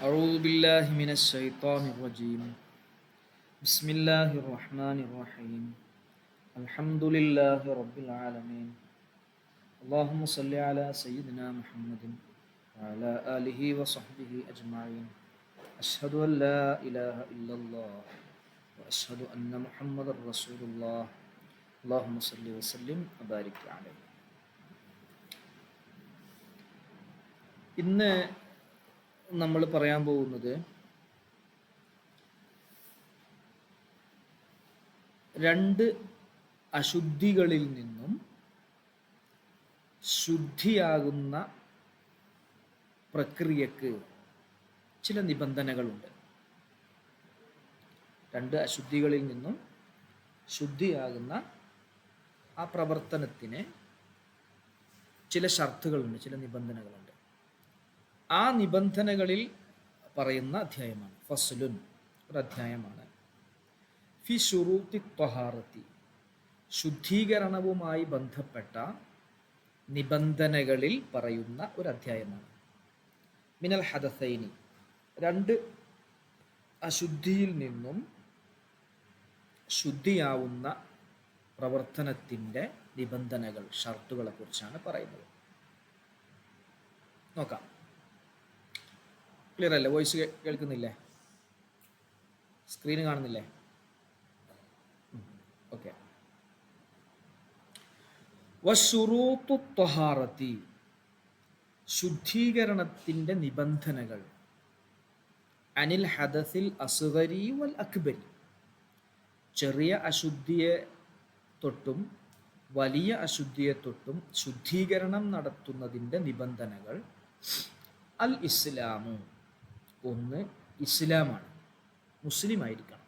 أعوذ بالله من الشيطان الرجيم. بسم الله الرحمن الرحيم. الحمد لله رب العالمين. اللهم صل على سيدنا محمد وعلى آله وصحبه أجمعين. أشهد أن لا إله إلا الله وأشهد أن محمد رسول الله. اللهم صل وسلم وبارك عليه. ഇന്ന് നമ്മൾ പറയാൻ പോകുന്നത് രണ്ട് അശുദ്ധികളിൽ നിന്നും ശുദ്ധിയാകുന്ന പ്രക്രിയക്ക് ചില നിബന്ധനകളുണ്ട്. രണ്ട് അശുദ്ധികളിൽ നിന്നും ശുദ്ധിയാകുന്ന ആ പ്രവർത്തനത്തിന് ചില ഷർത്തുകളുണ്ട്, ചില നിബന്ധനകളുണ്ട്. ആ നിബന്ധനകളിൽ പറയുന്ന അധ്യായമാണ് ഫസ്ലുൻ, ഒരു അധ്യായമാണ്. ഫി ശുറൂത്തി ത്വഹാറത്തി, ശുദ്ധീകരണവുമായി ബന്ധപ്പെട്ട നിബന്ധനകളിൽ പറയുന്ന ഒരു അധ്യായമാണ്. മിനൽ ഹദസൈനി, രണ്ട് അശുദ്ധിയിൽ നിന്നും ശുദ്ധിയാവുന്ന പ്രവർത്തനത്തിൻ്റെ നിബന്ധനകൾ, ഷർത്തുകളെ കുറിച്ചാണ് പറയുന്നത്. നോക്കാം. ക്ലിയർ അല്ലേ? വോയിസ് കേൾക്കുന്നില്ലേ? സ്ക്രീൻ കാണുന്നില്ലേ? ഓക്കെ. വശുറൂത്തു ത്വഹാറത്തി, ശുദ്ധീകരണത്തിൻ്റെ നിബന്ധനകൾ. അനിൽ ഹദസിൽ അസ്ഗരി വൽ അക്ബരി, ചെറിയ അശുദ്ധിയെ തൊട്ടും വലിയ അശുദ്ധിയെ തൊട്ടും ശുദ്ധീകരണം നടത്തുന്നതിൻ്റെ നിബന്ധനകൾ. അൽ ഇസ്ലാമു, ഒന്ന് ഇസ്ലാമാണ്, മുസ്ലിം ആയിരിക്കണം.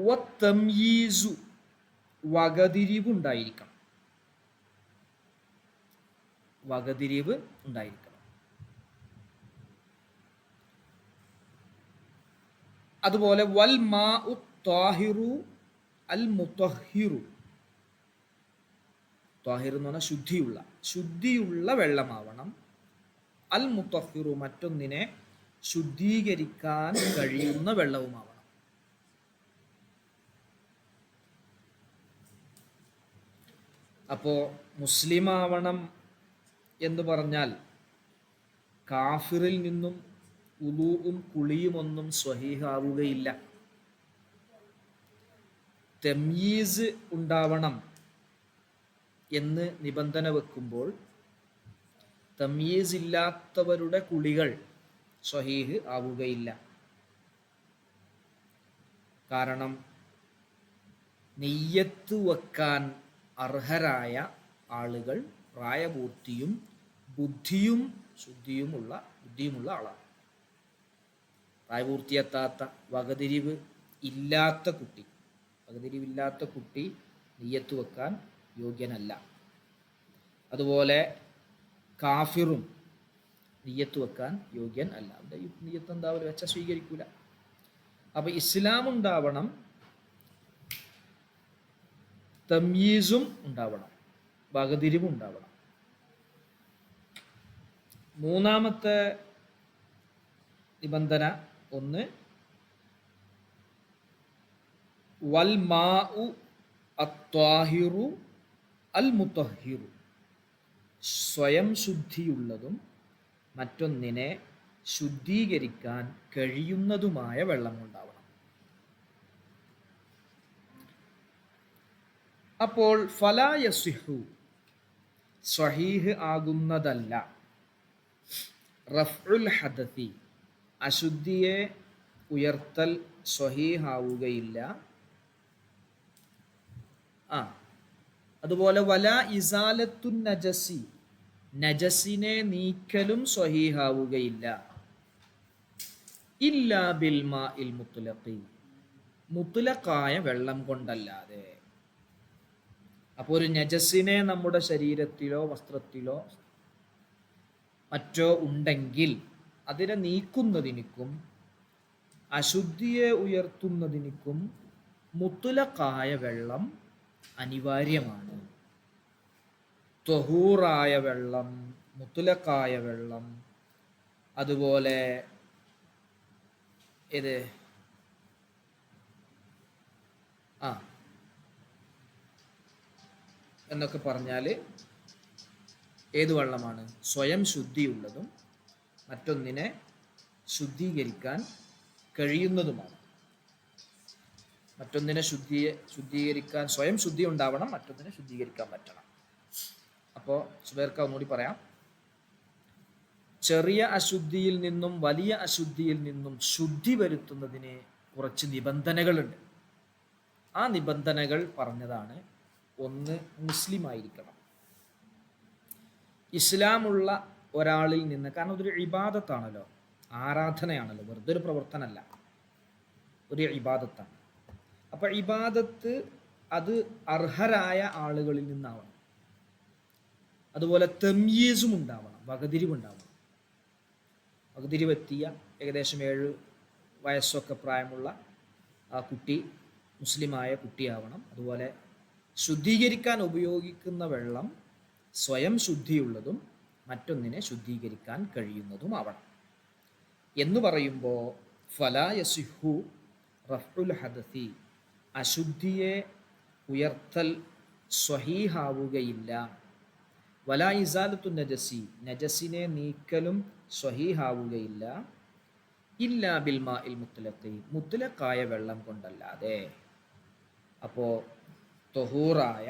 വതംയീസു, വകതിരിവ് ഉണ്ടായിരിക്കണം, വകതിരിവ് ഉണ്ടായിരിക്കണം. അതുപോലെ വൽ മാഉ ത്വാഹിറു അൽ മുതഹിറു, ത്വാഹിർ എന്ന് പറഞ്ഞാൽ ശുദ്ധിയുള്ള വെള്ളമാവണം. അൽ മുതഹിറു, മറ്റൊന്നിനെ ശുദ്ധീകരിക്കാൻ കഴിയുന്ന വെള്ളവുമാവണം. അപ്പോൾ മുസ്ലിമാവണം എന്ന് പറഞ്ഞാൽ കാഫിറിൽ നിന്നും ഉളൂവും കുളിയുമൊന്നും സ്വഹീഹാവുകയില്ല. തംയീസ് ഉണ്ടാവണം എന്ന് നിബന്ധന വെക്കുമ്പോൾ തംയീസ് ഇല്ലാത്തവരുടെ കുളികൾ സ്വഹീഹ് ആവുകയില്ല. കാരണം നിയ്യത്ത് വെക്കാൻ അർഹരായ ആളുകൾ പ്രായപൂർത്തിയും ശുദ്ധിയുമുള്ള ആളാണ്. പ്രായപൂർത്തിയെത്താത്ത വകതിരിവില്ലാത്ത കുട്ടി നിയ്യത്ത് വെക്കാൻ യോഗ്യനല്ല. അതുപോലെ കാഫിറും നിയ്യത്ത് വെക്കാൻ യോഗ്യൻ അല്ല. അവിടെ നിയ്യത്ത് എന്താവില്ല, വെച്ചാൽ സ്വീകരിക്കൂല. അപ്പൊ ഇസ്ലാം ഉണ്ടാവണം, തംയീസും ഉണ്ടാവണം, വകതിരിവും ഉണ്ടാവണം. മൂന്നാമത്തെ നിബന്ധന, ഒന്ന് വൽ മാഉ അത്വാഹിറു അൽ മുതഹിറു, സ്വയം ശുദ്ധിയുള്ളതും മറ്റൊന്നിനെ ശുദ്ധീകരിക്കാൻ കഴിയുന്നതുമായ വെള്ളം ഉണ്ടാവണം. അപ്പോൾ ഫലാ യസിഹു, സ്വഹീഹ് ആകുന്നതല്ല. റഫ്ഉൽ ഹദസി, അശുദ്ധിയെ ഉയർത്തൽ സ്വഹീഹാവുകയില്ല. അതുപോലെ വലാ ഇസാലത്തുൻ നജസി, നജസിനെ നീക്കലും സ്വഹീഹാവുകയില്ല. ഇല്ലാ ബിൽ മാഇൽ മുത്ലഖി, മുത്ലഖായ വെള്ളം കൊണ്ടല്ലാതെ. അപ്പോൾ ഒരു നജസിനെ നമ്മുടെ ശരീരത്തിലോ വസ്ത്രത്തിലോ മറ്റോ ഉണ്ടെങ്കിൽ അതിനെ നീക്കുന്നതിനും അശുദ്ധിയെ ഉയർത്തുന്നതിനും മുത്ലഖായ വെള്ളം അനിവാര്യമാണ്. ത്വഹൂറായ വെള്ളം, മുത്ലഖായ വെള്ളം അതുപോലെ ഇത് എന്നൊക്കെ പറഞ്ഞാൽ ഏത് വെള്ളമാണ്? സ്വയം ശുദ്ധിയുള്ളതും മറ്റൊന്നിനെ ശുദ്ധീകരിക്കാൻ കഴിയുന്നതുമാണ്. മറ്റൊന്നിനെ ശുദ്ധീകരിക്കാൻ സ്വയം ശുദ്ധി ഉണ്ടാവണം, മറ്റൊന്നിനെ ശുദ്ധീകരിക്കാൻ പറ്റണം. അപ്പോൾ സുബൈർക്ക് ഒന്നുകൂടി പറയാം. ചെറിയ അശുദ്ധിയിൽ നിന്നും വലിയ അശുദ്ധിയിൽ നിന്നും ശുദ്ധി വരുത്തുന്നതിന് കുറച്ച് നിബന്ധനകളുണ്ട്. ആ നിബന്ധനകൾ പറഞ്ഞതാണ്. ഒന്ന്, മുസ്ലിം ആയിരിക്കണം. ഇസ്ലാമുള്ള ഒരാളിൽ നിന്ന്, കാരണം അതൊരു ഇബാദത്താണല്ലോ, ആരാധനയാണല്ലോ, വെറുതെ ഒരു പ്രവർത്തനമല്ല, ഒരു ഇബാദത്താണ്. അപ്പൊ ഇബാദത്ത് അത് അർഹരായ ആളുകളിൽ നിന്നാവണം. അതുപോലെ തംയീസും ഉണ്ടാവണം, വകതിരിവുണ്ടാവണം. വകതിരിവെത്തിയ ഏകദേശം 7 വയസ്സൊക്കെ പ്രായമുള്ള ആ കുട്ടി മുസ്ലിമായ കുട്ടിയാവണം. അതുപോലെ ശുദ്ധീകരിക്കാൻ ഉപയോഗിക്കുന്ന വെള്ളം സ്വയം ശുദ്ധിയുള്ളതും മറ്റൊന്നിനെ ശുദ്ധീകരിക്കാൻ കഴിയുന്നതുമാവണം. എന്ന് പറയുമ്പോൾ ഫലാ യസിഹു റഫ്ഉൽ ഹദസി, അശുദ്ധിയെ ഉയർത്തൽ സ്വഹീഹാവുകയില്ല. വലാ ഇസാലത്തു നജസി, നജസിനെ നീക്കലും സ്വഹീഹാവുകയില്ല. ഇല്ലാ ബിൽ മാഇൽ മുത്ലഖി, മുത്ലഖായ വെള്ളം കൊണ്ടല്ലാതെ. അപ്പോൾ തൊഹൂറായ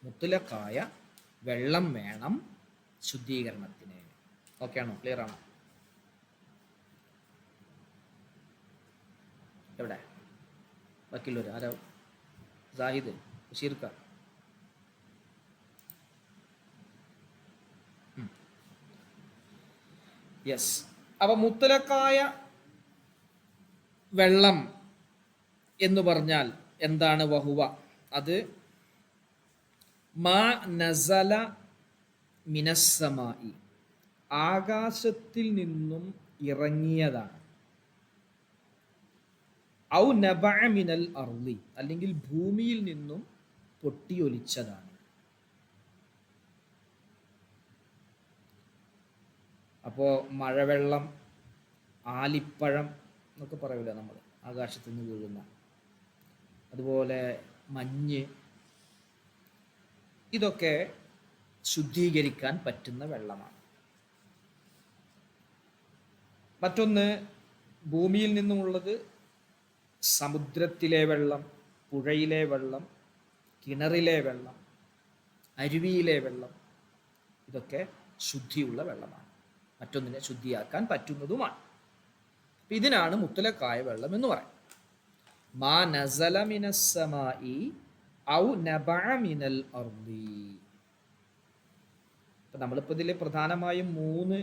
മുത്ലഖായ വെള്ളം വേണം ശുദ്ധീകരണത്തിന്. ഓക്കെ ആണോ? ക്ലിയർ ആണോ? എവിടെ ബാക്കിയുള്ളവർ? ആരാ? സാഹിദ്, ബഷീർക്ക? യെസ്. അപ്പൊ മുത്തലക്കായ വെള്ളം എന്ന് പറഞ്ഞാൽ എന്താണ്? വഹുവ, അത് മാ നസല മിനസ്സമായി, ആകാശത്തിൽ നിന്നും ഇറങ്ങിയതാണ്. ഔ നബഅ മിനൽ അർളി, അല്ലെങ്കിൽ ഭൂമിയിൽ നിന്നും പൊട്ടിയൊലിച്ചതാണ്. അപ്പോൾ മഴവെള്ളം, ആലിപ്പഴം എന്നൊക്കെ പറയൂല നമ്മൾ, ആകാശത്തു നിന്ന് വീഴുന്ന, അതുപോലെ മഞ്ഞ്, ഇതൊക്കെ ശുദ്ധീകരിക്കാൻ പറ്റുന്ന വെള്ളമാണ്. മറ്റൊന്ന് ഭൂമിയിൽ നിന്നുമുള്ളത് സമുദ്രത്തിലെ വെള്ളം, പുഴയിലെ വെള്ളം, കിണറിലെ വെള്ളം, അരുവിയിലെ വെള്ളം, ഇതൊക്കെ ശുദ്ധിയുള്ള വെള്ളമാണ്, മറ്റൊന്നിനെ ശുദ്ധിയാക്കാൻ പറ്റുന്നതുമാണ്. ഇതിനാണ് മുത്തലക്കായ വെള്ളം എന്ന് പറയുന്നത്. മാ നസല മിനസ്സമായി ഔ നബഅ മിനൽ അർളി. നമ്മളിപ്പോൾ ഇതിൽ പ്രധാനമായും 3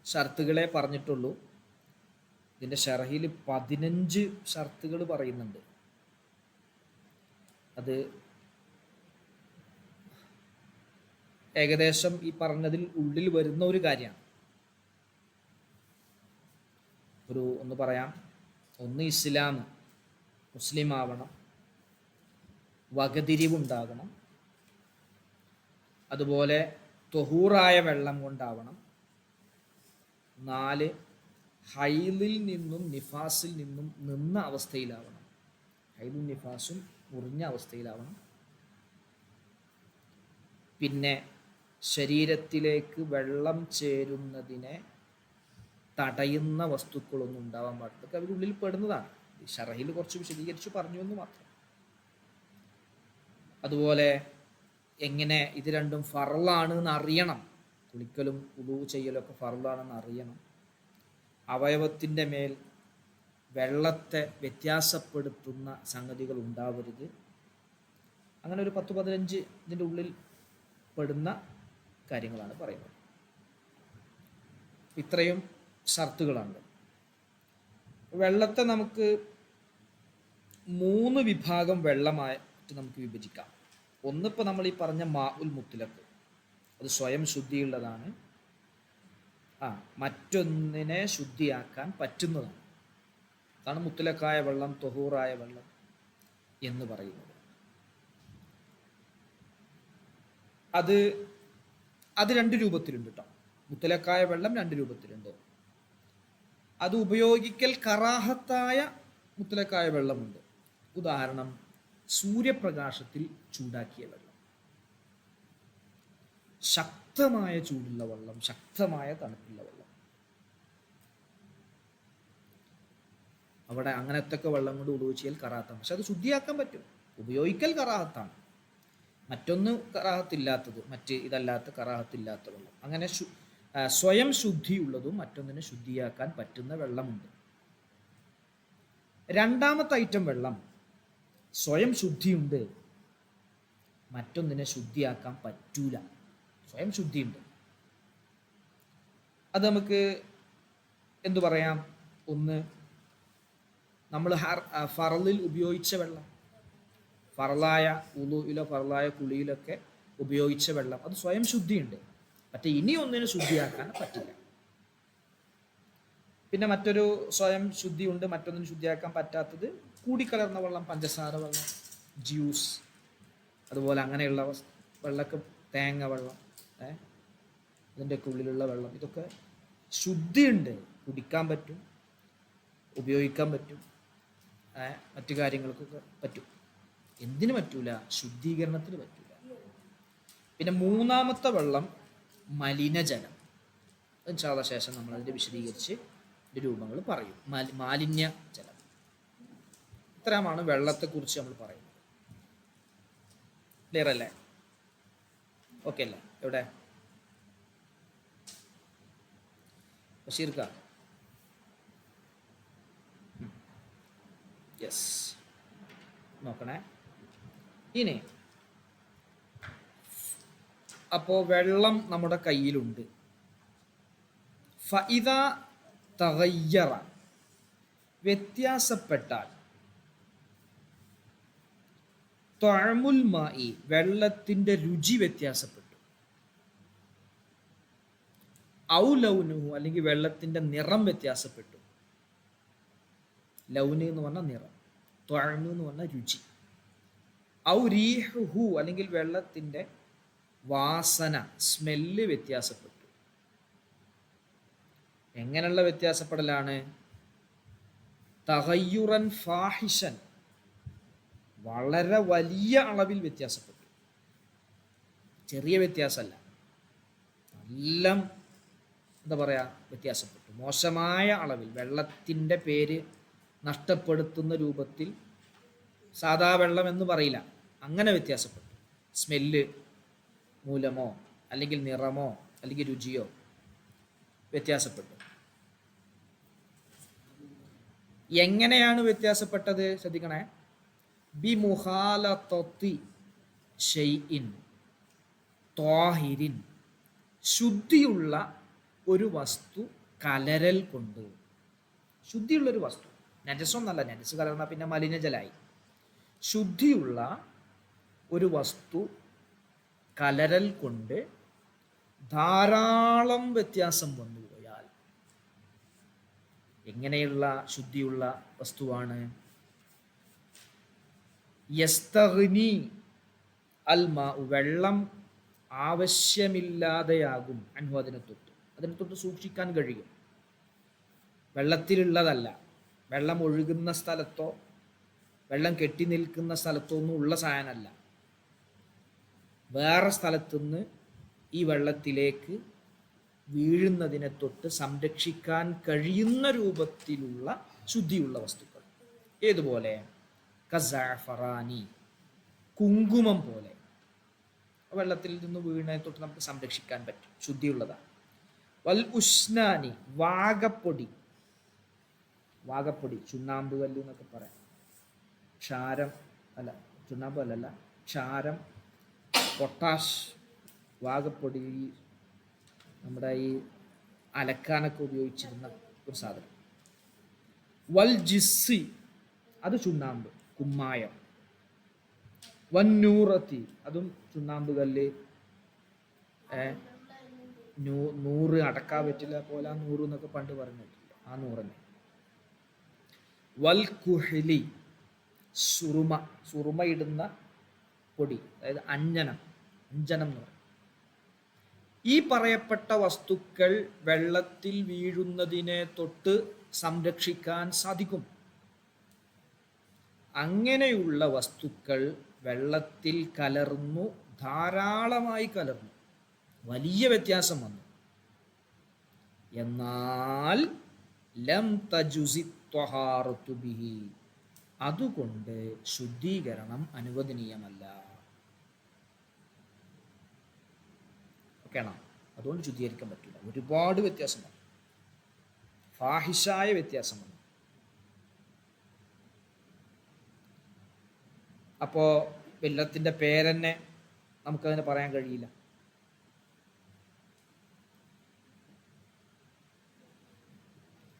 ഷർത്തുകളെ പറഞ്ഞിട്ടുള്ളൂ. ഇതിൻ്റെ ഷറഹിൽ 15 ഷർത്തുകൾ പറയുന്നുണ്ട്. അത് ഏകദേശം ഈ പറഞ്ഞതിൽ ഉള്ളിൽ വരുന്ന ഒരു കാര്യമാണ്. ഒന്ന് പറയാം. ഒന്ന്, ഇസ്ലാം, മുസ്ലിം ആവണം, വകതിരിവുണ്ടാകണം, അതുപോലെ തൊഹൂറായ വെള്ളം കൊണ്ടാവണം. 4, ഹൈലിൽ നിന്നും നിഫാസിൽ നിന്നും നിന്ന അവസ്ഥയിലാവണം, ഹൈലും നിഫാസും മുറിഞ്ഞ അവസ്ഥയിലാവണം. പിന്നെ ശരീരത്തിലേക്ക് വെള്ളം ചേരുന്നതിനെ തടയുന്ന വസ്തുക്കളൊന്നും ഉണ്ടാവാൻ പാടില്ല. ഇതൊക്കെ അവരുള്ളിൽ പെടുന്നതാണ്. ഷറഹിൽ കുറച്ച് വിശദീകരിച്ച് പറഞ്ഞു എന്ന് മാത്രം. അതുപോലെ എങ്ങനെ ഇത് രണ്ടും ഫർളാണ് എന്ന് അറിയണം. കുളിക്കലും ഉളൂ ചെയ്യലൊക്കെ ഫർളാണെന്ന് അറിയണം. അവയവത്തിൻ്റെ മേൽ വെള്ളത്തെ വ്യത്യാസപ്പെടുത്തുന്ന സംഗതികൾ ഉണ്ടാവരുത്. അങ്ങനെ ഒരു 10-15 ഇതിൻ്റെ ഉള്ളിൽ പെടുന്ന കാര്യങ്ങളാണ് പറയുന്നത്. ഇത്രയും ഷർത്തുകളാണ്. വെള്ളത്തെ നമുക്ക് 3 വിഭാഗം വെള്ളമായിട്ട് നമുക്ക് വിഭജിക്കാം. ഒന്നിപ്പോൾ നമ്മൾ ഈ പറഞ്ഞ മാഉൽ മുത്ലഖ്, അത് സ്വയം ശുദ്ധിയുള്ളതാണ്. മറ്റൊന്നിനെ ശുദ്ധിയാക്കാൻ പറ്റുന്നതാണ്. അതാണ് മുത്ലഖായ വെള്ളം, തൊഹൂറായ വെള്ളം എന്ന് പറയുന്നത്. അത് 2 രൂപത്തിലുണ്ട് കേട്ടോ. മുത്തലക്കായ വെള്ളം രണ്ട് രൂപത്തിലുണ്ട്. അത് ഉപയോഗിക്കൽ കറാഹത്തായ മുത്തലക്കായ വെള്ളമുണ്ട്. ഉദാഹരണം, സൂര്യപ്രകാശത്തിൽ ചൂടാക്കിയ വെള്ളം, ശക്തമായ ചൂടുള്ള വെള്ളം, ശക്തമായ തണുപ്പുള്ള വെള്ളം. അവിടെ അങ്ങനത്തെ വെള്ളം കൊണ്ട് ഉളു ചെയ്യൽ കറാഹത്താണ്. പക്ഷെ അത് ശുദ്ധിയാക്കാൻ പറ്റും. ഉപയോഗിക്കൽ കറാഹത്താണ്. മറ്റൊന്ന് കറാഹത്തില്ലാത്തത്, മറ്റ് ഇതല്ലാത്ത കറാഹത്തില്ലാത്ത വെള്ളം. അങ്ങനെ സ്വയം ശുദ്ധിയുള്ളതും മറ്റൊന്നിനെ ശുദ്ധിയാക്കാൻ പറ്റുന്ന വെള്ളമുണ്ട്. രണ്ടാമത്തെ ഐറ്റം വെള്ളം സ്വയം ശുദ്ധിയുണ്ട്, മറ്റൊന്നിനെ ശുദ്ധിയാക്കാൻ പറ്റൂല. സ്വയം ശുദ്ധിയുണ്ട്. അത് നമുക്ക് എന്തു പറയാം? ഒന്ന്, നമ്മൾ ഫറലിൽ ഉപയോഗിച്ച വെള്ളം, ഫറലായ ഉളുവിലോ ഫറലായ കുളിയിലൊക്കെ ഉപയോഗിച്ച വെള്ളം, അത് സ്വയം ശുദ്ധിയുണ്ട്. മറ്റേ ഇനി ഒന്നിനെ ശുദ്ധിയാക്കാൻ പറ്റില്ല. പിന്നെ മറ്റൊരു സ്വയം ശുദ്ധിയുണ്ട്, മറ്റൊന്നിന് ശുദ്ധിയാക്കാൻ പറ്റാത്തത് കൂടിക്കലർന്ന വെള്ളം, പഞ്ചസാര വെള്ളം, ജ്യൂസ്, അതുപോലെ അങ്ങനെയുള്ള വെള്ളമൊക്കെ, തേങ്ങ വെള്ളം, ഇതിൻ്റെയൊക്കെ ഉള്ളിലുള്ള വെള്ളം, ഇതൊക്കെ ശുദ്ധിയുണ്ട്, കുടിക്കാൻ പറ്റും, ഉപയോഗിക്കാൻ പറ്റും, മറ്റു കാര്യങ്ങൾക്കൊക്കെ പറ്റും. എന്തിനു പറ്റൂല? ശുദ്ധീകരണത്തിന് പറ്റൂല. പിന്നെ മൂന്നാമത്തെ വെള്ളം മലിനജലം. അതിന് ശേഷം നമ്മൾ അതിൻ്റെ വിശദീകരിച്ച് രൂപങ്ങൾ പറയും. മാലിന്യ ജലം. ഇത്രയുമാണ് വെള്ളത്തെക്കുറിച്ച് നമ്മൾ പറയുന്നത്. ക്ലിയർ അല്ലേ? ഓക്കെ അല്ലേ? എവിടെ ബഷീർക്ക? യെസ്, നോക്കണേ. ഇനി അപ്പോൾ വെള്ളം നമ്മുടെ കയ്യിലുണ്ട്. ഫഇദ തഗയ്യറ, വ്യത്യാസപ്പെട്ടാൽ, ത്വഅമുൽ മാഇ, വെള്ളത്തിൻ്റെ രുചി വ്യത്യാസപ്പെട്ടു, ഔ ലൗനുഹു, അല്ലെങ്കിൽ വെള്ളത്തിൻ്റെ നിറം വ്യത്യാസപ്പെട്ടു. ലൗന് എന്ന് പറഞ്ഞാൽ നിറം, ത്വഅമു എന്ന് പറഞ്ഞാൽ രുചി. ഔ റീഹുഹു, അല്ലെങ്കിൽ വെള്ളത്തിൻ്റെ വാസന, സ്മെല്ല് വ്യത്യാസപ്പെട്ടു. എങ്ങനെയുള്ള വ്യത്യാസപ്പെടലാണ്? തഗയ്യുറൻ ഫാഹിഷൻ, വളരെ വലിയ അളവിൽ വ്യത്യാസപ്പെട്ടു. ചെറിയ വ്യത്യാസമല്ല, എല്ലാം എന്താ പറയുക, വ്യത്യാസപ്പെട്ടു. മോശമായ അളവിൽ, വെള്ളത്തിൻ്റെ പേര് നഷ്ടപ്പെടുത്തുന്ന രൂപത്തിൽ, സാധാ വെള്ളം എന്ന് പറയില്ല, അങ്ങനെ വ്യത്യാസപ്പെട്ടു. സ്മെല്ല് മൂലമോ അല്ലെങ്കിൽ നിറമോ അല്ലെങ്കിൽ രുചിയോ വ്യത്യാസപ്പെട്ടു. എങ്ങനെയാണ് വ്യത്യാസപ്പെട്ടത്? ശ്രദ്ധിക്കണേ. ബിമുഖാലതത്തി ഷൈഇൻ ത്വാഹിരിൻ, ശുദ്ധിയുള്ള ഒരു വസ്തു കലരൽ കൊണ്ട്. ശുദ്ധിയുള്ളൊരു വസ്തു, നജസൊന്നല്ല, നജസ് കലർന്നാൽ പിന്നെ മലിനജലായി. ശുദ്ധിയുള്ള ഒരു വസ്തു കലരൽ കൊണ്ട് ധാരാളം വ്യത്യാസം വന്നുപോയാൽ. എങ്ങനെയുള്ള ശുദ്ധിയുള്ള വസ്തുവാണ്? യസ്തഗ്നി അൽ മാഉ, വെള്ളം ആവശ്യമില്ലാതെയാകും, അൻഹു, അതിനെ തൊട്ട് സൂക്ഷിക്കാൻ കഴിയും. വെള്ളത്തിലുള്ളതല്ല, വെള്ളം ഒഴുകുന്ന സ്ഥലത്തോ വെള്ളം കെട്ടി നിൽക്കുന്ന സ്ഥലത്തോ ഒന്നും ഉള്ള സാധനമല്ല. വേറെ സ്ഥലത്തുനിന്ന് ഈ വെള്ളത്തിലേക്ക് വീഴുന്നതിനെ തൊട്ട് സംരക്ഷിക്കാൻ കഴിയുന്ന രൂപത്തിലുള്ള ശുദ്ധിയുള്ള വസ്തുക്കൾ. ഏതുപോലെ? കസഅഫറാനി, കുങ്കുമം പോലെ. വെള്ളത്തിൽ നിന്ന് വീഴുന്നതിനെ തൊട്ട് നമുക്ക് സംരക്ഷിക്കാൻ പറ്റും, ശുദ്ധിയുള്ളതാണ്. വൽ ഉസ്നാനി, വാഗപ്പൊടി, ചുണ്ണാമ്പ് കല്ല് എന്നൊക്കെ പറയാം. ക്ഷാരം അല്ല, ചുണ്ണാമ്പ് അല്ലല്ല, ക്ഷാരം, പൊട്ടാഷ്, വാഗപ്പൊടി, നമ്മുടെ ഈ അലക്കാനൊക്കെ ഉപയോഗിച്ചിരുന്ന ഒരു സാധനം. വൽ ജിസ്സി, അത് ചുണ്ണാമ്പ്, കുമ്മായം. വന്നൂറത്തി, അതും ചുണ്ണാമ്പ് കല്ല്. നൂറ് അടക്കാൻ പറ്റില്ല പോലെ ആ നൂറ് എന്നൊക്കെ പണ്ട് പറഞ്ഞിട്ടില്ല, ആ നൂറന്നെ. വൽ കുഹ്ലി, സുറുമ ഇടുന്ന പൊടി, അതായത് അഞ്ജനം എന്ന് പറയും. ഈ പറയപ്പെട്ട വസ്തുക്കൾ വെള്ളത്തിൽ വീഴുന്നതിനെ തൊട്ട് സംരക്ഷിക്കാൻ സാധിക്കും. അങ്ങനെയുള്ള വസ്തുക്കൾ വെള്ളത്തിൽ കലർന്നു, ധാരാളമായി കലർന്നു, വലിയ വ്യത്യാസം വന്നു. എന്നാൽ ലം തജുസി ത്വഹാറത്തു ബിഹി, അതുകൊണ്ട് ശുദ്ധീകരണം അനുവദനീയമല്ല. ഓക്കെയാണോ? അതുകൊണ്ട് ശുദ്ധീകരിക്കാൻ പറ്റില്ല. ഒരുപാട് വ്യത്യാസം വന്നു, ഫാഹിഷായ വ്യത്യാസം വന്നു. അപ്പോൾ വെള്ളത്തിൻ്റെ പേരെന്നെ നമുക്കതിനെ പറയാൻ കഴിയില്ല.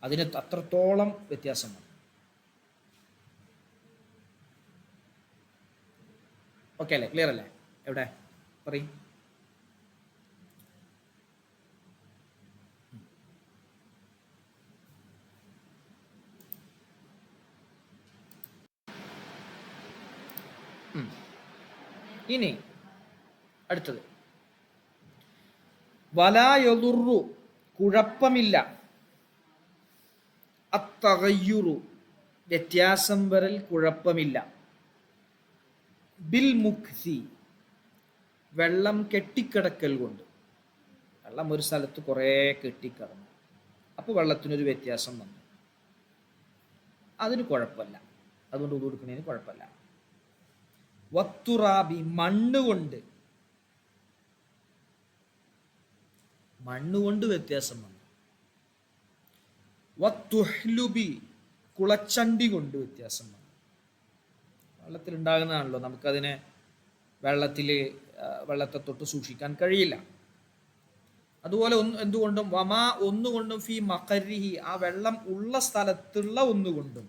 അതിന് അത്രത്തോളം വ്യത്യാസം വന്നു. ഓക്കെ അല്ലേ? ക്ലിയർ അല്ലേ? എവിടെ പറയും? ഇനി അടുത്തത് വലായദുറു, കുഴപ്പമില്ല, അത്തഗയ്യുറു, വ്യത്യാസം വരൽ കുഴപ്പമില്ല, ബിൽ മുക്സി, വെള്ളം കെട്ടിക്കിടക്കൽ കൊണ്ട്. വെള്ളം ഒരു സ്ഥലത്ത് കുറേ കെട്ടിക്കിടന്നു, അപ്പോൾ വെള്ളത്തിനൊരു വ്യത്യാസം വന്നു, അതിന് കുഴപ്പമില്ല, അതുകൊണ്ട് ഉദു എടുക്കുന്നതിന് കുഴപ്പമില്ല. വത്തുറാബി, മണ്ണുകൊണ്ട് വ്യത്യാസം വന്നു. വത്തുഹ്ലുബി, കുളച്ചണ്ടി കൊണ്ട് വ്യത്യാസം വന്നു. വെള്ളത്തിൽ ഉണ്ടാകുന്നതാണല്ലോ, നമുക്കതിനെ വെള്ളത്തെ തൊട്ട് സൂക്ഷിക്കാൻ കഴിയില്ല. അതുപോലെ എന്തുകൊണ്ടും വമാ, ഒന്നുകൊണ്ടും ഫി മഖരിഹി, ആ വെള്ളം ഉള്ള സ്ഥലത്തുള്ള ഒന്നുകൊണ്ടും,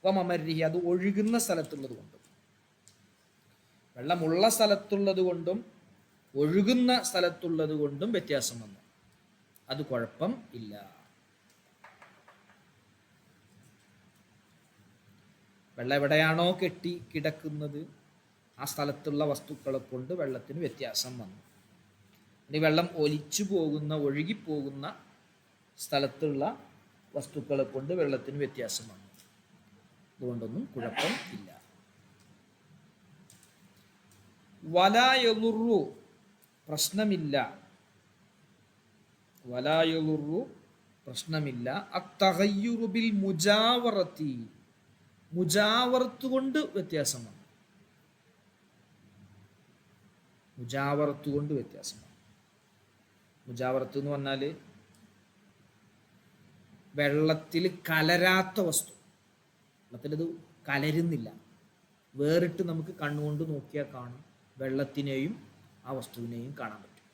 വമമരിഹി, അത് ഒഴുകുന്ന സ്ഥലത്തുള്ളത് കൊണ്ടും. വെള്ളമുള്ള സ്ഥലത്തുള്ളത് കൊണ്ടും ഒഴുകുന്ന സ്ഥലത്തുള്ളത് കൊണ്ടും വ്യത്യാസം വന്നു, അത് കുഴപ്പം ഇല്ല. വെള്ളം എവിടെയാണോ കെട്ടി കിടക്കുന്നത് ആ സ്ഥലത്തുള്ള വസ്തുക്കളെ കൊണ്ട് വെള്ളത്തിന് വ്യത്യാസം വന്നു. ഇനി വെള്ളം ഒലിച്ചു പോകുന്ന, ഒഴുകിപ്പോകുന്ന സ്ഥലത്തുള്ള വസ്തുക്കളെ കൊണ്ട് വെള്ളത്തിന് വ്യത്യാസം വന്നു, അതുകൊണ്ടൊന്നും കുഴപ്പം ഇല്ല. വലായലുറു, പ്രശ്നമില്ല, വലായലുറു, പ്രശ്നമില്ല, അത്തഗയ്യുറു ബിൽ മുജാവറത്തി, മുജാവറത്ത് കൊണ്ട് വ്യത്യാസം വന്നു, മുജാവറത്ത് കൊണ്ട് വ്യത്യാസം വന്നു. മുജാവറത്ത് എന്ന് പറഞ്ഞാൽ വെള്ളത്തിൽ കലരാത്ത വസ്തു, വെള്ളത്തിലത് കലരുന്നില്ല, വേറിട്ട് നമുക്ക് കണ്ണുകൊണ്ട് നോക്കിയാൽ കാണും, വെള്ളത്തിനെയും ആ വസ്തുവിനെയും കാണാൻ പറ്റും.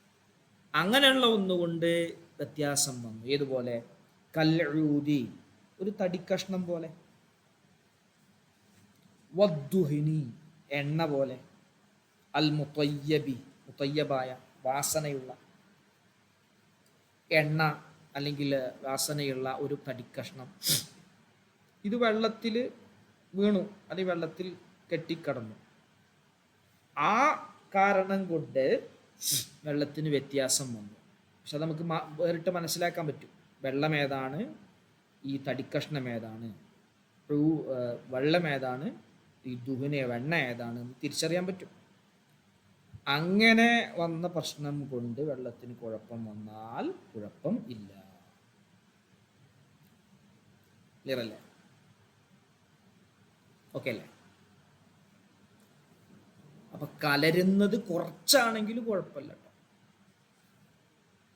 അങ്ങനെയുള്ള ഒന്നുകൊണ്ട് വ്യത്യാസം വന്നു. ഏതുപോലെ? കൽഊദി, ഒരു തടിക്കഷ്ണം പോലെ, വദ്ദുഹിനി, എണ്ണ പോലെ, അൽ മുത്തയ്യബി, മുത്തയ്യബായ, വാസനയുള്ള എണ്ണ അല്ലെങ്കിൽ വാസനയുള്ള ഒരു തടിക്കഷ്ണം. ഇത് വെള്ളത്തിൽ വീണു, അല്ലെങ്കിൽ വെള്ളത്തിൽ കെട്ടിക്കടന്നു, ആ കാരണം കൊണ്ട് വെള്ളത്തിന് വ്യത്യാസം വന്നു. പക്ഷെ നമുക്ക് വേറിട്ട് മനസ്സിലാക്കാൻ പറ്റും, വെള്ളം ഏതാണ്, ഈ തടിക്കഷ്ണം ഏതാണ്, വെള്ളം ഏതാണ്, ഈ ദുഹന വെണ്ണ ഏതാണ് എന്ന് തിരിച്ചറിയാൻ പറ്റും. അങ്ങനെ വന്ന പ്രശ്നം കൊണ്ട് വെള്ളത്തിന് കുഴപ്പം വന്നാൽ കുഴപ്പം ഇല്ല. ക്ലിയർ അല്ലേ? ഓക്കെ അല്ലേ? അപ്പൊ കലരുന്നത് കുറച്ചാണെങ്കിലും കുഴപ്പമില്ല കേട്ടോ.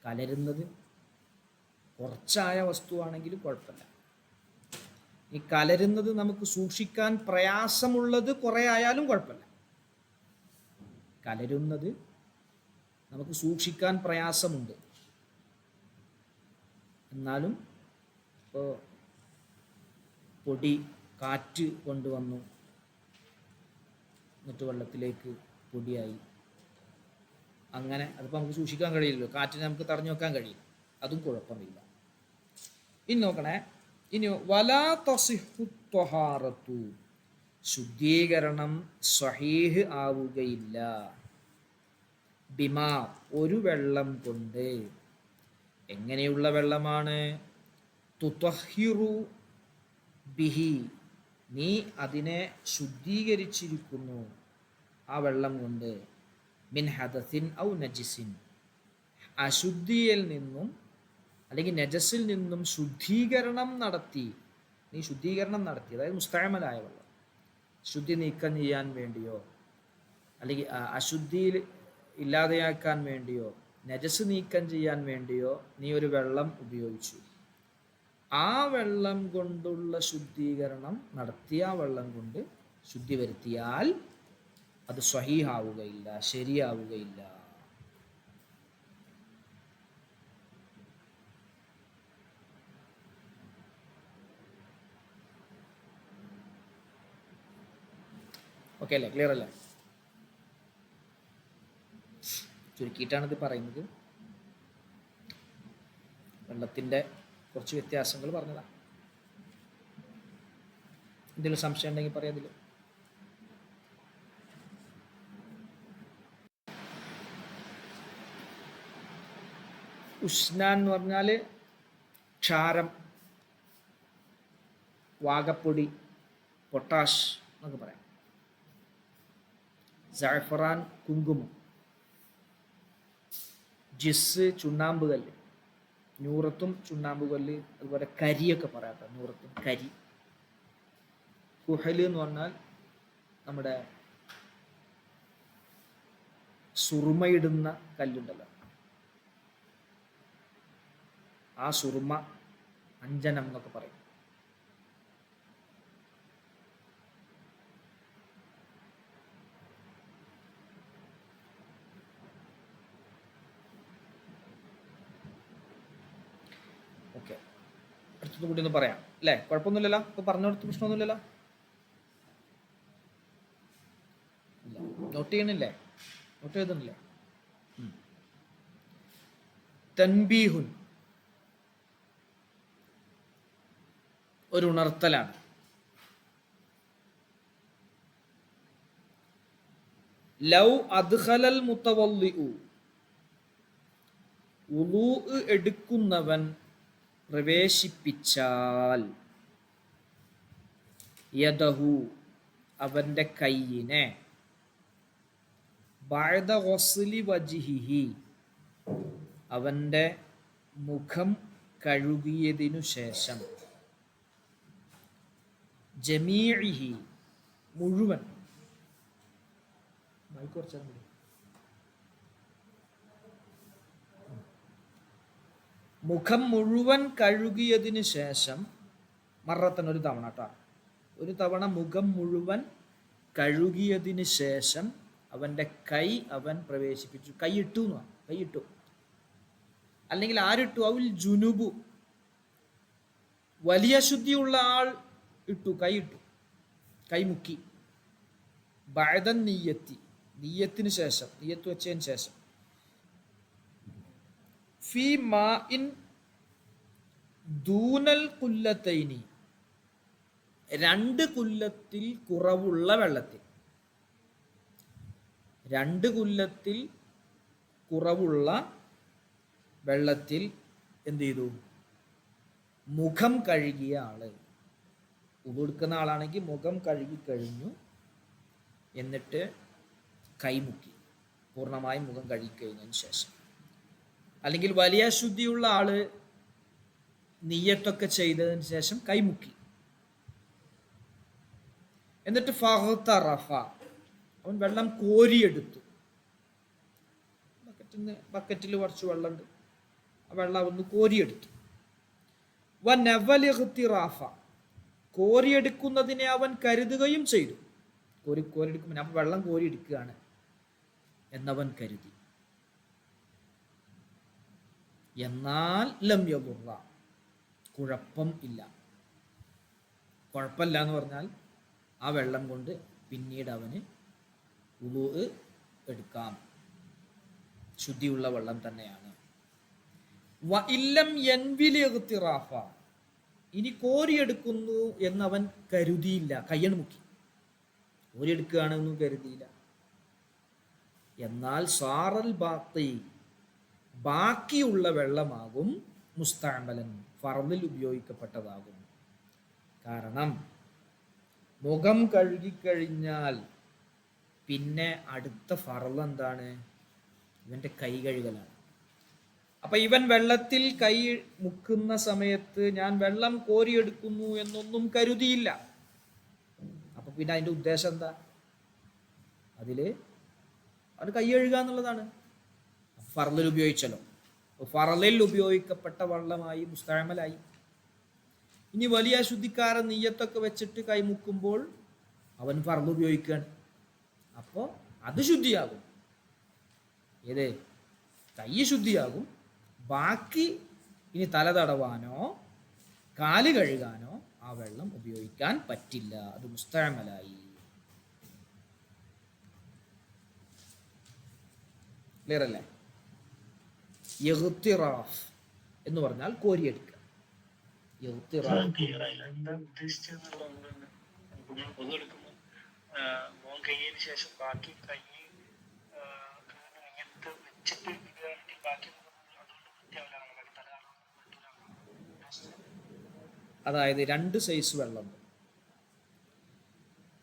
കലരുന്നത് കുറച്ചായ വസ്തുവാണെങ്കിലും കുഴപ്പമില്ല. ഈ കലരുന്നത് നമുക്ക് സൂക്ഷിക്കാൻ പ്രയാസമുള്ളത് കുറെ ആയാലും കുഴപ്പമില്ല. കലരുന്നത് നമുക്ക് സൂക്ഷിക്കാൻ പ്രയാസമുണ്ട്, എന്നാലും ഇപ്പോൾ പൊടി കാറ്റ് കൊണ്ടുവന്നു, എന്നിട്ട് വെള്ളത്തിലേക്ക് പൊടിയായി, അങ്ങനെ അതിപ്പോൾ നമുക്ക് സൂക്ഷിക്കാൻ കഴിയില്ലല്ലോ, കാറ്റിനെ നമുക്ക് തടഞ്ഞു വെക്കാൻ കഴിയില്ല, അതും കുഴപ്പമില്ല. ഇനി നോക്കണേ, ഇനി വലാ തസിഹു ത്വഹാറത്തു, ശുദ്ധീകരണം സ്വഹീഹ് ആവുകയില്ല. ബിമാ ഒരു വെള്ളം കൊണ്ട്. എങ്ങനെയുള്ള വെള്ളമാണ്? തുതഹിറു ബിഹി നീ അതിനെ ശുദ്ധീകരിച്ചിരിക്കുന്നു ആ വെള്ളം കൊണ്ട്. മിൻ ഹദസിൻ ഔ നജിസിൻ അശുദ്ധിയിൽ നിന്നും അല്ലെങ്കിൽ നജസിൽ നിന്നും ശുദ്ധീകരണം നടത്തി. നീ ശുദ്ധീകരണം നടത്തി, അതായത് മുസ്തഅമലായ വെള്ളം ശുദ്ധി നീക്കം ചെയ്യാൻ വേണ്ടിയോ അല്ലെങ്കിൽ അശുദ്ധിയിൽ ഇല്ലാതെയാക്കാൻ വേണ്ടിയോ നജസ് നീക്കം ചെയ്യാൻ വേണ്ടിയോ നീ ഒരു വെള്ളം ഉപയോഗിച്ചു. ആ വെള്ളം കൊണ്ടുള്ള ശുദ്ധീകരണം നടത്തിയ ആ വെള്ളം കൊണ്ട് ശുദ്ധി വരുത്തിയാൽ അത് സ്വഹീഹാവുകയില്ല, ശരിയാവുകയില്ല. ഓക്കെ അല്ലേ? ക്ലിയർ അല്ലേ? ചുരുക്കിയിട്ടാണ് ഇത് പറയുന്നത്. വെള്ളത്തിൻ്റെ കുറച്ച് വ്യത്യാസങ്ങൾ പറഞ്ഞതാണ്. എന്തെങ്കിലും സംശയം ഉണ്ടെങ്കിൽ പറയാതില്ല. ഉഷ്ണാൻ എന്ന് പറഞ്ഞാൽ ക്ഷാരം, വാഗപ്പൊടി, പൊട്ടാഷ് എന്നൊക്കെ പറയാം. സഅഫറാൻ കുങ്കുമം, ജിസ് ചുണ്ണാമ്പ് കല്ല്, നൂറത്തും ചുണ്ണാമ്പ് കല്ല്, അതുപോലെ കരിയൊക്കെ പറയാത്ത നൂറത്തും കരി. കുഹല് എന്ന് പറഞ്ഞാൽ നമ്മുടെ സുറുമയിടുന്ന കല്ലുണ്ടല്ലോ, ആ സുറുമ, അഞ്ജനം എന്നൊക്കെ പറയും. ഓക്കെ, അടുത്തത് കൂടി ഒന്ന് പറയാം അല്ലേ? കുഴപ്പമൊന്നുമില്ലല്ലോ? ഇപ്പൊ പറഞ്ഞെടുത്ത് പ്രശ്നമൊന്നുമില്ലല്ലോ? ഇല്ല, നോട്ട് ചെയ്യണില്ലേ? നോട്ട് എഴുതുന്നില്ലേ? തൻബീഹുൻ ഒരു ഉണർത്തലാണ്. ലൗ അദ്ഖലൽ മുതവല്ലിഉ വുളൂ എടുക്കുന്നവൻ പ്രവേശിപ്പിച്ചാൽ യദഹു അവന്റെ കയ്യിനെ ബഅദ ഗസ്ലി വജ്ഹിഹി അവന്റെ മുഖം കഴുകിയതിനു ശേഷം ജമീഇഹി മുഴുവൻ മുഖം മുഴുവൻ കഴുകിയതിന് ശേഷം മറത്തൻ ഒരു തവണ കേട്ടോ, ഒരു തവണ മുഖം മുഴുവൻ കഴുകിയതിന് ശേഷം അവൻ്റെ കൈ അവൻ പ്രവേശിപ്പിച്ചു. കൈയിട്ടു എന്നോ, കൈയിട്ടു അല്ലെങ്കിൽ ആരിട്ടു? അവൽ ജുനുബു വലിയ ശുദ്ധിയുള്ള ആൾ ഇട്ടു, കൈയിട്ടു, കൈമുക്കി. ബഅദൻ നിയ്യത്തി നിയ്യത്തിന് ശേഷം, നിയ്യത്ത് വെച്ചതിന് ശേഷം. ഫി മാഇൻ ദൂനൽ കുല്ലത്തൈനി രണ്ട് കുല്ലത്തിൽ കുറവുള്ള വെള്ളത്തിൽ, രണ്ട് കുല്ലത്തിൽ കുറവുള്ള വെള്ളത്തിൽ എന്ത് ചെയ്തു? മുഖം കഴുകിയ ആള്. ഉടുക്കുന്ന ആളാണെങ്കിൽ മുഖം കഴുകി കഴിഞ്ഞു, എന്നിട്ട് കൈമുക്കി, പൂർണ്ണമായും മുഖം കഴുകിക്കഴിഞ്ഞതിന് ശേഷം. അല്ലെങ്കിൽ വലിയ ശുദ്ധിയുള്ള ആള് നിയ്യത്തൊക്കെ ചെയ്തതിന് ശേഷം കൈമുക്കി, എന്നിട്ട് ഫഹ്തറഫ അവൻ വെള്ളം കോരിയെടുത്തു. ബക്കറ്റിൽ കുറച്ച് വെള്ളമുണ്ട്, ആ വെള്ളം ഒന്ന് കോരിയെടുത്തു. വനവലിഗ്തിറാഫ കോരിയെടുക്കുന്നതിനെ അവൻ കരുതുകയും ചെയ്തു. കോരിയെടുക്കുമ്പോൾ അപ്പം വെള്ളം കോരിയെടുക്കുകയാണ് എന്നവൻ കരുതി. എന്നാൽ ലം യദുറ കുഴപ്പം ഇല്ല. കുഴപ്പമില്ല എന്ന് പറഞ്ഞാൽ ആ വെള്ളം കൊണ്ട് പിന്നീട് അവന് വുളൂ എടുക്കാം, ശുദ്ധിയുള്ള വെള്ളം തന്നെയാണ്. വ ഇല്ലം യൻവിൽ ഇഗ്തിറാഫ ഇനി കോരിയെടുക്കുന്നു എന്നവൻ കരുതിയില്ല, കയ്യണ് മുക്കി, കോരിയെടുക്കുകയാണെന്നും കരുതിയില്ല. എന്നാൽ സാറൽ ബാക്കി, ബാക്കിയുള്ള വെള്ളമാകും മുസ്തഅമലൻ, ഫർളിൽ ഉപയോഗിക്കപ്പെട്ടതാകും. കാരണം മുഖം കഴുകിക്കഴിഞ്ഞാൽ പിന്നെ അടുത്ത ഫർള് എന്താണ്? ഇവന്റെ കൈ കഴുകലാണ്. അപ്പൊ ഇവൻ വെള്ളത്തിൽ കൈ മുക്കുന്ന സമയത്ത് ഞാൻ വെള്ളം കോരിയെടുക്കുന്നു എന്നൊന്നും കരുതിയില്ല. അപ്പൊ പിന്നെ അതിന്റെ ഉദ്ദേശം എന്താ? അതില് അവന് കൈ കഴുകുക എന്നുള്ളതാണ്. ഫർളിൽ ഉപയോഗിച്ചല്ലോ. ഫർളിൽ ഉപയോഗിക്കപ്പെട്ട വെള്ളമായി മുസ്തഅമലായി. ഇനി വലിയ ശുദ്ധിക്കാരൻ നീയത്തൊക്കെ വെച്ചിട്ട് കൈമുക്കുമ്പോൾ അവൻ ഫർള് ഉപയോഗിക്കുകയാണ്. അപ്പോൾ അത് ശുദ്ധിയാകും. ഏത്? കൈ ശുദ്ധിയാകും. ബാക്കി ഇനി തല തടവാനോ കാല് കഴുകാനോ ആ വെള്ളം ഉപയോഗിക്കാൻ പറ്റില്ല. അത് മുസ്തഅമലായി. ക്ലിയർ അല്ലേ? ഇഗ്തിറാഫ് എന്ന് പറഞ്ഞാൽ കോരിയെടുക്കുക. അതായത് 2 സൈസ് വെള്ളം,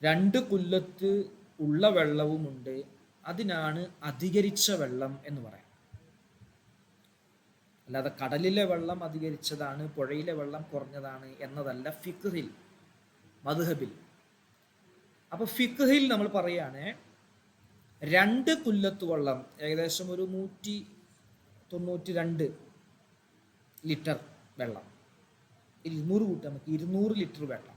2 കുല്ലത്ത് ഉള്ള വെള്ളവുമുണ്ട്. അതിനാണ് അധികരിച്ച വെള്ളം എന്ന് പറയാം. അല്ലാതെ കടലിലെ വെള്ളം അധികരിച്ചതാണ്, പുഴയിലെ വെള്ളം കുറഞ്ഞതാണ് എന്നതല്ല ഫിഖ്ഹിൽ, മദ്ഹബിൽ. അപ്പൊ ഫിഖ്ഹിൽ നമ്മൾ പറയാണ് 2 കുല്ലത്ത് വെള്ളം, ഏകദേശം ഒരു 192 ലിറ്റർ വെള്ളം, 200 കൂട്ടാൻ നമുക്ക് 200 ലിറ്റർ വെള്ളം.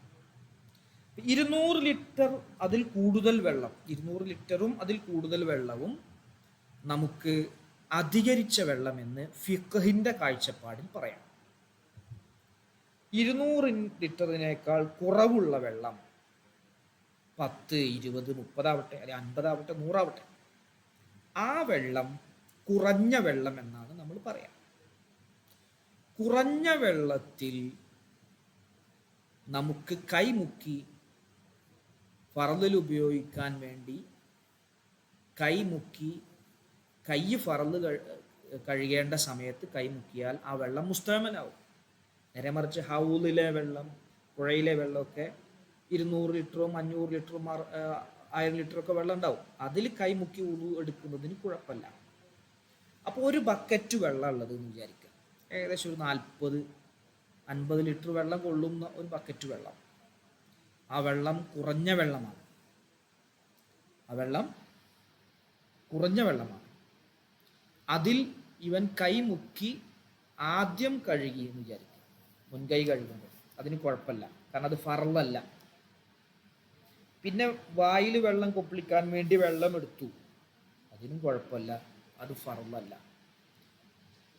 200 ലിറ്റർ അതിൽ കൂടുതൽ വെള്ളം, 200 ലിറ്ററും അതിൽ കൂടുതൽ വെള്ളവും നമുക്ക് അധികരിച്ച വെള്ളം എന്ന് ഫിഖ്ഹിന്റെ കാഴ്ചപ്പാടിൽ പറയാം. 200 ലിറ്ററിനേക്കാൾ കുറവുള്ള വെള്ളം 10, 20, 30 ആവട്ടെ, അല്ലെങ്കിൽ 50 ആവട്ടെ, 100 ആവട്ടെ, ആ വെള്ളം കുറഞ്ഞ വെള്ളം എന്നാണ് നമ്മൾ പറയാം. കുറഞ്ഞ വെള്ളത്തിൽ നമുക്ക് കൈമുക്കി ഫർളിൽ ഉപയോഗിക്കാൻ വേണ്ടി കൈമുക്കി കൈ ഫർള് കഴുകേണ്ട സമയത്ത് കൈമുക്കിയാൽ ആ വെള്ളം മുസ്തഅമലാവും. നേരെ മറിച്ച് ഹൗലിലെ വെള്ളം, പുഴയിലെ വെള്ളമൊക്കെ 200 ലിറ്ററും 500 ലിറ്ററും 1000 ലിറ്ററൊക്കെ വെള്ളം ഉണ്ടാവും. അതിൽ കൈമുക്കി ഉളു എടുക്കുന്നതിന് കുഴപ്പമില്ല. അപ്പോൾ ഒരു ബക്കറ്റ് വെള്ളം ഉള്ളത് എന്ന് വിചാരിക്കുക, ഏകദേശം ഒരു 40-50 ലിറ്റർ വെള്ളം കൊള്ളുന്ന ഒരു ബക്കറ്റ് വെള്ളം. ആ വെള്ളം കുറഞ്ഞ വെള്ളമാണ്. അതിൽ ഇവൻ കൈമുക്കി ആദ്യം കഴുകി എന്ന് വിചാരിക്കുക, മുൻകൈ കഴുകുമ്പോൾ അതിന് കുഴപ്പമില്ല, കാരണം അത് ഫർളല്ല. പിന്നെ വായിൽ വെള്ളം കൊപ്പിളിക്കാൻ വേണ്ടി വെള്ളം എടുത്തു, അതിനും കുഴപ്പമില്ല, അത് ഫർളല്ല.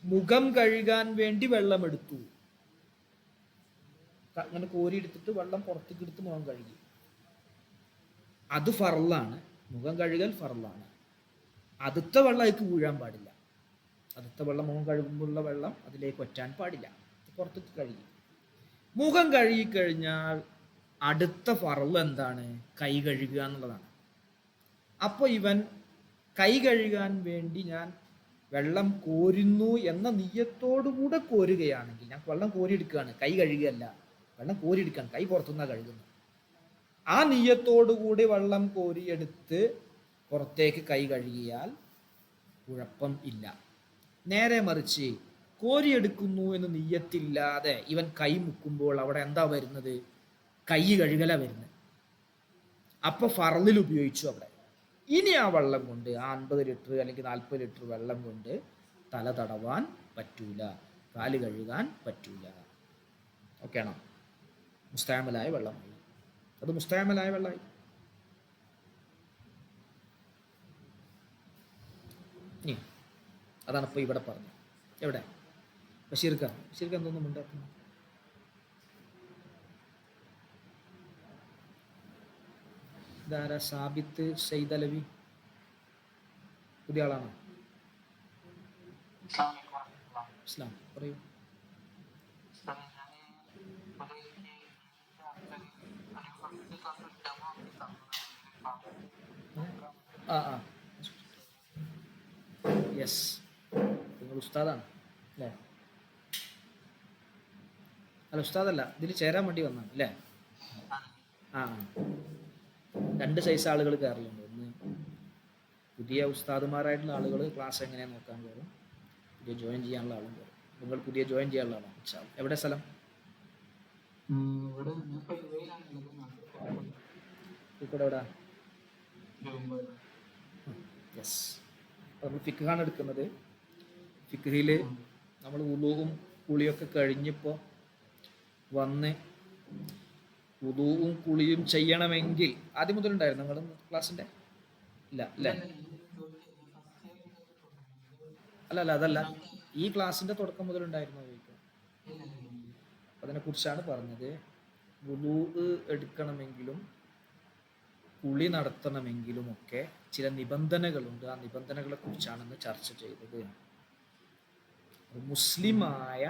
മുഖം കഴുകാൻ വേണ്ടി വെള്ളം എടുത്തു, അങ്ങനെ കോരിയെടുത്തിട്ട് വെള്ളം പുറത്തേക്ക് എടുത്ത് മുഖം കഴുകി, അത് ഫർളാണ്. മുഖം കഴുകൽ ഫർളാണ്. അടുത്ത വെള്ളം അതിലേക്ക് വീഴാൻ പാടില്ല. അടുത്ത വെള്ളം മുഖം കഴുകുമ്പോഴുള്ള വെള്ളം അതിലേക്ക് ഒറ്റാൻ പാടില്ല, പുറത്തേക്ക് കഴുകി. മുഖം കഴുകിക്കഴിഞ്ഞാൽ അടുത്ത ഫർള് എന്താണ്? കൈ കഴുകുക എന്നുള്ളതാണ്. അപ്പോൾ ഇവൻ കൈ കഴുകാൻ വേണ്ടി ഞാൻ വെള്ളം കോരുന്നു എന്ന നിയ്യത്തോടുകൂടെ കോരുകയാണെങ്കിൽ, ഞാൻ വെള്ളം കോരിയെടുക്കുകയാണ്, കൈ കഴുകുകയല്ല, വെള്ളം കോരിയെടുക്കുകയാണ്, കൈ പുറത്തുനിന്നാണ് കഴുകുന്നത്. ആ നിയ്യത്തോടുകൂടി വെള്ളം കോരിയെടുത്ത് പുറത്തേക്ക് കൈ കഴുകിയാൽ കുഴപ്പം ഇല്ല. നേരെ മറിച്ച് കോരിയെടുക്കുന്നു എന്ന് നിയ്യത്തില്ലാതെ ഇവൻ കൈ മുക്കുമ്പോൾ അവിടെ എന്താ വരുന്നത്? കൈ കഴുകല വരുന്നത്. അപ്പൊ ഫർളിൽ ഉപയോഗിച്ചു അവിടെ. ഇനി ആ വെള്ളം കൊണ്ട്, ആ 50 ലിറ്റർ അല്ലെങ്കിൽ 40 ലിറ്റർ വെള്ളം കൊണ്ട് തല തടവാൻ പറ്റൂല, കാല് കഴുകാൻ പറ്റൂല. ഓക്കെ ആണോ? മുസ്തഅമലായ വെള്ളമായി, അത് മുസ്തഅമലായ വെള്ളമായി. അതാണ് ഇപ്പോൾ ഇവിടെ പറഞ്ഞത്. എവിടെ ബഷീർക്ക എന്തോന്നും ഉണ്ടാക്കുന്നു? ഇതാരാ? സാബിത്ത് സയ്യിദ് അലവി, പുതിയ ആളാണോ? ഇസ്ലാം പറയൂ. ആ യെസ്, നിങ്ങൾ ഉസ്താദാണ് അല്ലേ? അല്ല ഉസ്താദല്ല, ഇതിൽ ചേരാൻ വേണ്ടി വന്നാണ് അല്ലേ? ആ, 2 സൈസ് ആളുകൾ കയറലുണ്ട്. ഒന്ന് പുതിയ ഉസ്താദുമാരായിട്ടുള്ള ആളുകൾ ക്ലാസ് എങ്ങനെയാണ് നോക്കാൻ കയറും, പുതിയ ജോയിൻ ചെയ്യാനുള്ള ആളും കയറും. നിങ്ങൾ പുതിയ ജോയിൻ ചെയ്യാനുള്ള ആളാണ്. എവിടെ സ്ഥലം? ഇവിടെ എവിടെ? യെസ്. നമ്മൾ ഫിഖാണ് എടുക്കുന്നത്. ഫിഖിൽ നമ്മൾ വുളൂവും കുളിയൊക്കെ കഴിഞ്ഞപ്പോൾ വന്ന് വുളൂവും കുളിയും ചെയ്യണമെങ്കിൽ ആദ്യം മുതലുണ്ടായിരുന്നു നിങ്ങൾ ക്ലാസ്സിൻ്റെ? ഇല്ല അല്ലേ? അല്ല അതല്ല, ഈ ക്ലാസ്സിൻ്റെ തുടക്കം മുതലുണ്ടായിരുന്നു ചോദിക്കുക. അതിനെക്കുറിച്ചാണ് പറഞ്ഞത്. വുളൂ എടുക്കണമെങ്കിലും കുളി നടത്തണമെങ്കിലുമൊക്കെ ചില നിബന്ധനകളുണ്ട്. ആ നിബന്ധനകളെ കുറിച്ചാണ് ഇന്ന് ചർച്ച ചെയ്തത്. മുസ്ലിമായ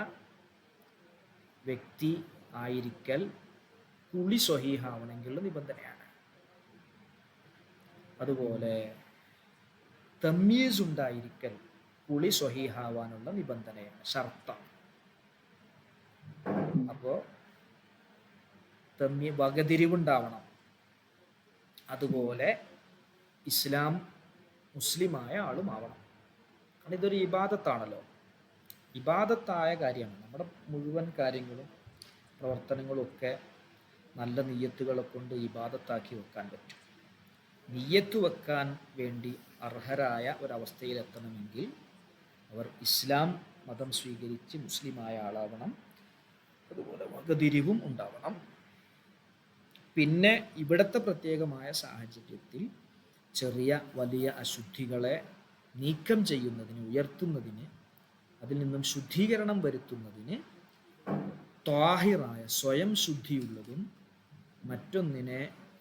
വ്യക്തി ആയിരിക്കൽ കുളി സ്വഹീഹാവണമെങ്കിലുള്ള നിബന്ധനയാണ്. അതുപോലെ തമീസ് ഉണ്ടായിരിക്കൽ കുളി സ്വഹീഹാവാനുള്ള നിബന്ധനയാണ്, ഷർത്താണ്. അപ്പോൾ വകതിരിവുണ്ടാവണം. അതുപോലെ ഇസ്ലാം മുസ്ലിമായ ആളുമാവണം. കാരണം ഇതൊരു ഇബാദത്താണല്ലോ, ഇബാദത്തായ കാര്യമാണ്. നമ്മുടെ മുഴുവൻ കാര്യങ്ങളും പ്രവർത്തനങ്ങളും ഒക്കെ നല്ല നിയ്യത്തുകളെ കൊണ്ട് ഇബാദത്താക്കി വെക്കാൻ പറ്റും. നിയ്യത്ത് വെക്കാൻ വേണ്ടി അർഹരായ ഒരവസ്ഥയിലെത്തണമെങ്കിൽ അവർ ഇസ്ലാം മതം സ്വീകരിച്ച് മുസ്ലിമായ ആളാവണം. അതുപോലെ വകതിരിവും ഉണ്ടാവണം. പിന്നെ ഇവിടുത്തെ പ്രത്യേകമായ സാഹചര്യത്തിൽ ചെറിയ വലിയ അശുദ്ധികളെ നീക്കം ചെയ്യുന്നതിന്, ഉയർത്തുന്നതിന്, അതിൽ നിന്നും ശുദ്ധീകരണം വരുത്തുന്നതിന് ത്വാഹിറായ സ്വയം ശുദ്ധിയുള്ളതും മറ്റൊന്നിനെ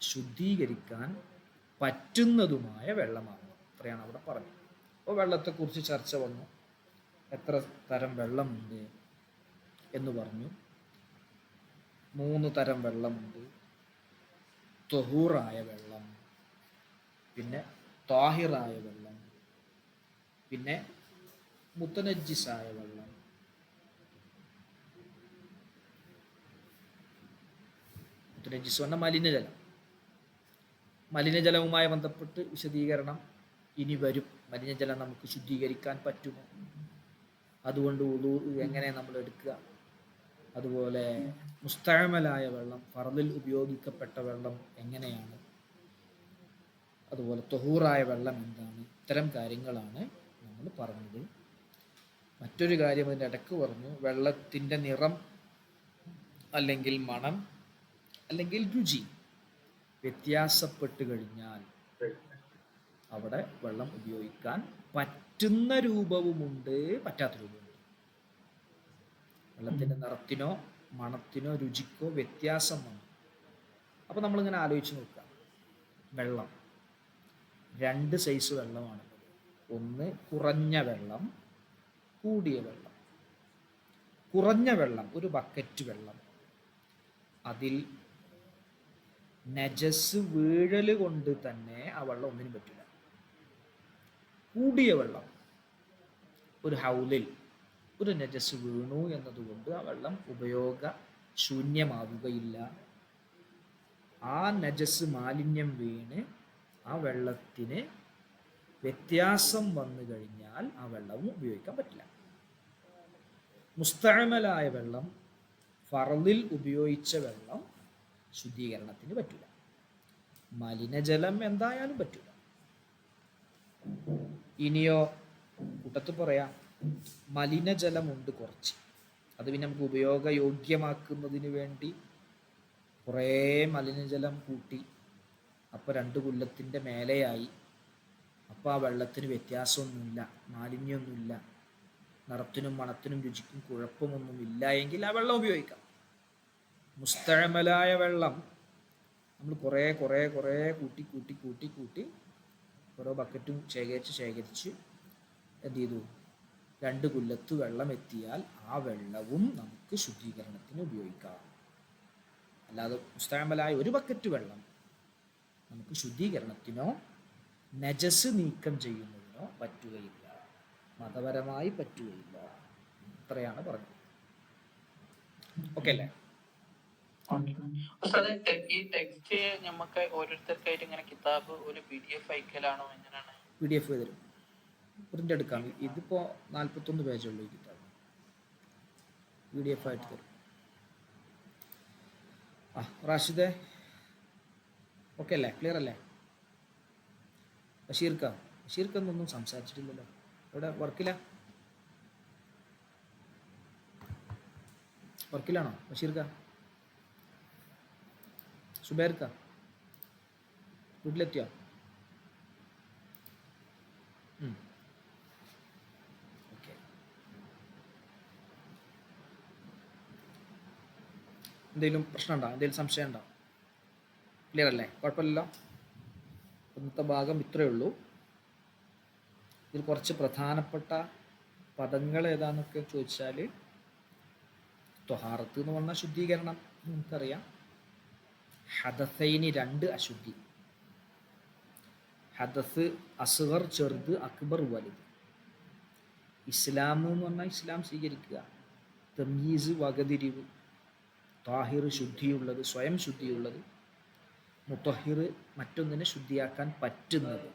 ശുദ്ധീകരിക്കാൻ പറ്റുന്നതുമായ വെള്ളമാകണം. അത്രയാണ് അവിടെ പറഞ്ഞത്. അപ്പോൾ വെള്ളത്തെക്കുറിച്ച് ചർച്ച വന്നു. എത്ര തരം വെള്ളമുണ്ട് എന്ന് പറഞ്ഞു. 3 തരം വെള്ളമുണ്ട്. ത്വഹൂറായ വെള്ളം, പിന്നെ ത്വാഹിറായ വെള്ളം, പിന്നെ മുത്തനജ്ജിസായ വെള്ളം. മുത്തനജ്ജിസ് പറഞ്ഞ മലിനജലം. മലിനജലവുമായി ബന്ധപ്പെട്ട് വിശദീകരണം ഇനി വരും. മലിനജലം നമുക്ക് ശുദ്ധീകരിക്കാൻ പറ്റുമോ, അതുകൊണ്ട് വുളൂ എങ്ങനെ നമ്മൾ എടുക്കുക, അതുപോലെ മുസ്തഅമലായ വെള്ളം, ഫർളിൽ ഉപയോഗിക്കപ്പെട്ട വെള്ളം എങ്ങനെയാണ്, അതുപോലെ ത്വഹൂറായ വെള്ളം എന്താണ്, ഇത്തരം കാര്യങ്ങളാണ് നമ്മൾ പറഞ്ഞത്. മറ്റൊരു കാര്യം അതിൻ്റെ ഇടയ്ക്ക് പറഞ്ഞു, വെള്ളത്തിൻ്റെ നിറം അല്ലെങ്കിൽ മണം അല്ലെങ്കിൽ രുചി വ്യത്യാസപ്പെട്ട് കഴിഞ്ഞാൽ അവിടെ വെള്ളം ഉപയോഗിക്കാൻ പറ്റുന്ന രൂപവുമുണ്ട്, പറ്റാത്ത രൂപമുണ്ട്. വെള്ളത്തിൻ്റെ നിറത്തിനോ മണത്തിനോ രുചിക്കോ വ്യത്യാസം വന്നു. അപ്പോൾ നമ്മളിങ്ങനെ ആലോചിച്ച് നോക്കുക, വെള്ളം 2 സൈസ് വെള്ളമാണുള്ളത്. ഒന്ന് കുറഞ്ഞ വെള്ളം, കൂടിയ വെള്ളം. കുറഞ്ഞ വെള്ളം, ഒരു ബക്കറ്റ് വെള്ളം, അതിൽ നജസ് വീഴൽ കൊണ്ട് തന്നെ ആ വെള്ളം ഒന്നിനും പറ്റില്ല. കൂടിയ വെള്ളം, ഒരു ഹൗലിൽ ഒരു നജസ് വീണു എന്നതുകൊണ്ട് ആ വെള്ളം ഉപയോഗ ശൂന്യമാവുകയില്ല. ആ നജസ് മാലിന്യം വീണ് ആ വെള്ളത്തിന് വ്യത്യാസം വന്നു കഴിഞ്ഞാൽ ആ വെള്ളവും ഉപയോഗിക്കാൻ പറ്റില്ല. മുസ്തഅമലായ വെള്ളം, ഫർളിൽ ഉപയോഗിച്ച വെള്ളം ശുദ്ധീകരണത്തിന് പറ്റില്ല. മലിനജലം എന്തായാലും പറ്റില്ല. ഇനിയോ കൂട്ടത്തിൽ പറയാം, മലിനജലമുണ്ട് കുറച്ച്, അത് പിന്നെ നമുക്ക് ഉപയോഗയോഗ്യമാക്കുന്നതിന് വേണ്ടി കുറേ മലിനജലം കൂട്ടി, അപ്പോൾ 2 കൊല്ലത്തിൻ്റെ മേലെയായി. അപ്പോൾ ആ വെള്ളത്തിന് വ്യത്യാസമൊന്നുമില്ല, മാലിന്യമൊന്നുമില്ല, നിറത്തിനും മണത്തിനും രുചിക്കും കുഴപ്പമൊന്നുമില്ല എങ്കിൽ ആ വെള്ളം ഉപയോഗിക്കാം. മുസ്തഅമലായ വെള്ളം നമ്മൾ കുറേ കൂട്ടി കൂട്ടി കൂട്ടി കൂട്ടി ഓരോ ബക്കറ്റും ശേഖരിച്ച് എന്ത് ചെയ്തു, 2 കൊല്ലത്ത് വെള്ളം എത്തിയാൽ ആ വെള്ളവും നമുക്ക് ശുദ്ധീകരണത്തിന് ഉപയോഗിക്കാം. അല്ലാതെ മുസ്തഅമലായ ഒരു ബക്കറ്റ് വെള്ളം നമുക്ക് ശുദ്ധീകരണത്തിനോ നജസ് നീക്കം ചെയ്യുന്നതിനോ പറ്റുകയില്ല. മതപരമായി പറ്റുകയില്ല. ഇത്രയാണ് പറഞ്ഞത്. ഓക്കെ അല്ലേ? ഈ ടെക്സ്റ്റ് നമുക്ക് ഓരോരുത്തർക്കായിട്ട് ഇങ്ങനെ കിതാബ് ഒരു PDF അയക്കലാണോ? എങ്ങനെയാണ്? PDF തരും, പ്രിന്റ് എടുക്കാം. ഇതിപ്പോൾ 41 പേജുള്ളൂ ഈ കിതാബ്, PDF ആയിട്ട് തരും. റാഷിദേ ഓക്കെ അല്ലേ? ക്ലിയർ അല്ലേ? ബഷീർക്കൊന്നും സംസാരിച്ചിട്ടില്ലല്ലോ. ഇവിടെ വർക്കിലാണോ ബഷീർക്ക? സുബൈർക്ക വീട്ടിലെത്തിയോ? ഓക്കെ. എന്തെങ്കിലും പ്രശ്നമുണ്ടോ? എന്തെങ്കിലും സംശയം ഉണ്ടോ? ക്ലിയർ അല്ലേ? കുഴപ്പമില്ലല്ലോ. ഇന്നത്തെ ഭാഗം ഇത്രയേ ഉള്ളൂ. ഇതിൽ കുറച്ച് പ്രധാനപ്പെട്ട പദങ്ങൾ ഏതാന്നൊക്കെ ചോദിച്ചാൽ, ത്വഹാറത്ത് എന്ന് പറഞ്ഞാൽ ശുദ്ധീകരണം, നമുക്കറിയാം. ഹദസൈനി 2 അശുദ്ധി. ഹദസ് അസ്ഗർ ചെറുത്, അക്ബർ വലുത്. ഇസ്ലാം എന്ന് പറഞ്ഞാൽ ഇസ്ലാം സ്വീകരിക്കുക. തമീസ് വകതിരിവ്. താഹിർ ശുദ്ധിയുള്ളത്, സ്വയം ശുദ്ധിയുള്ളത്. മുത്തഹിർ മറ്റൊന്നിനെ ശുദ്ധിയാക്കാൻ പറ്റുന്നത്.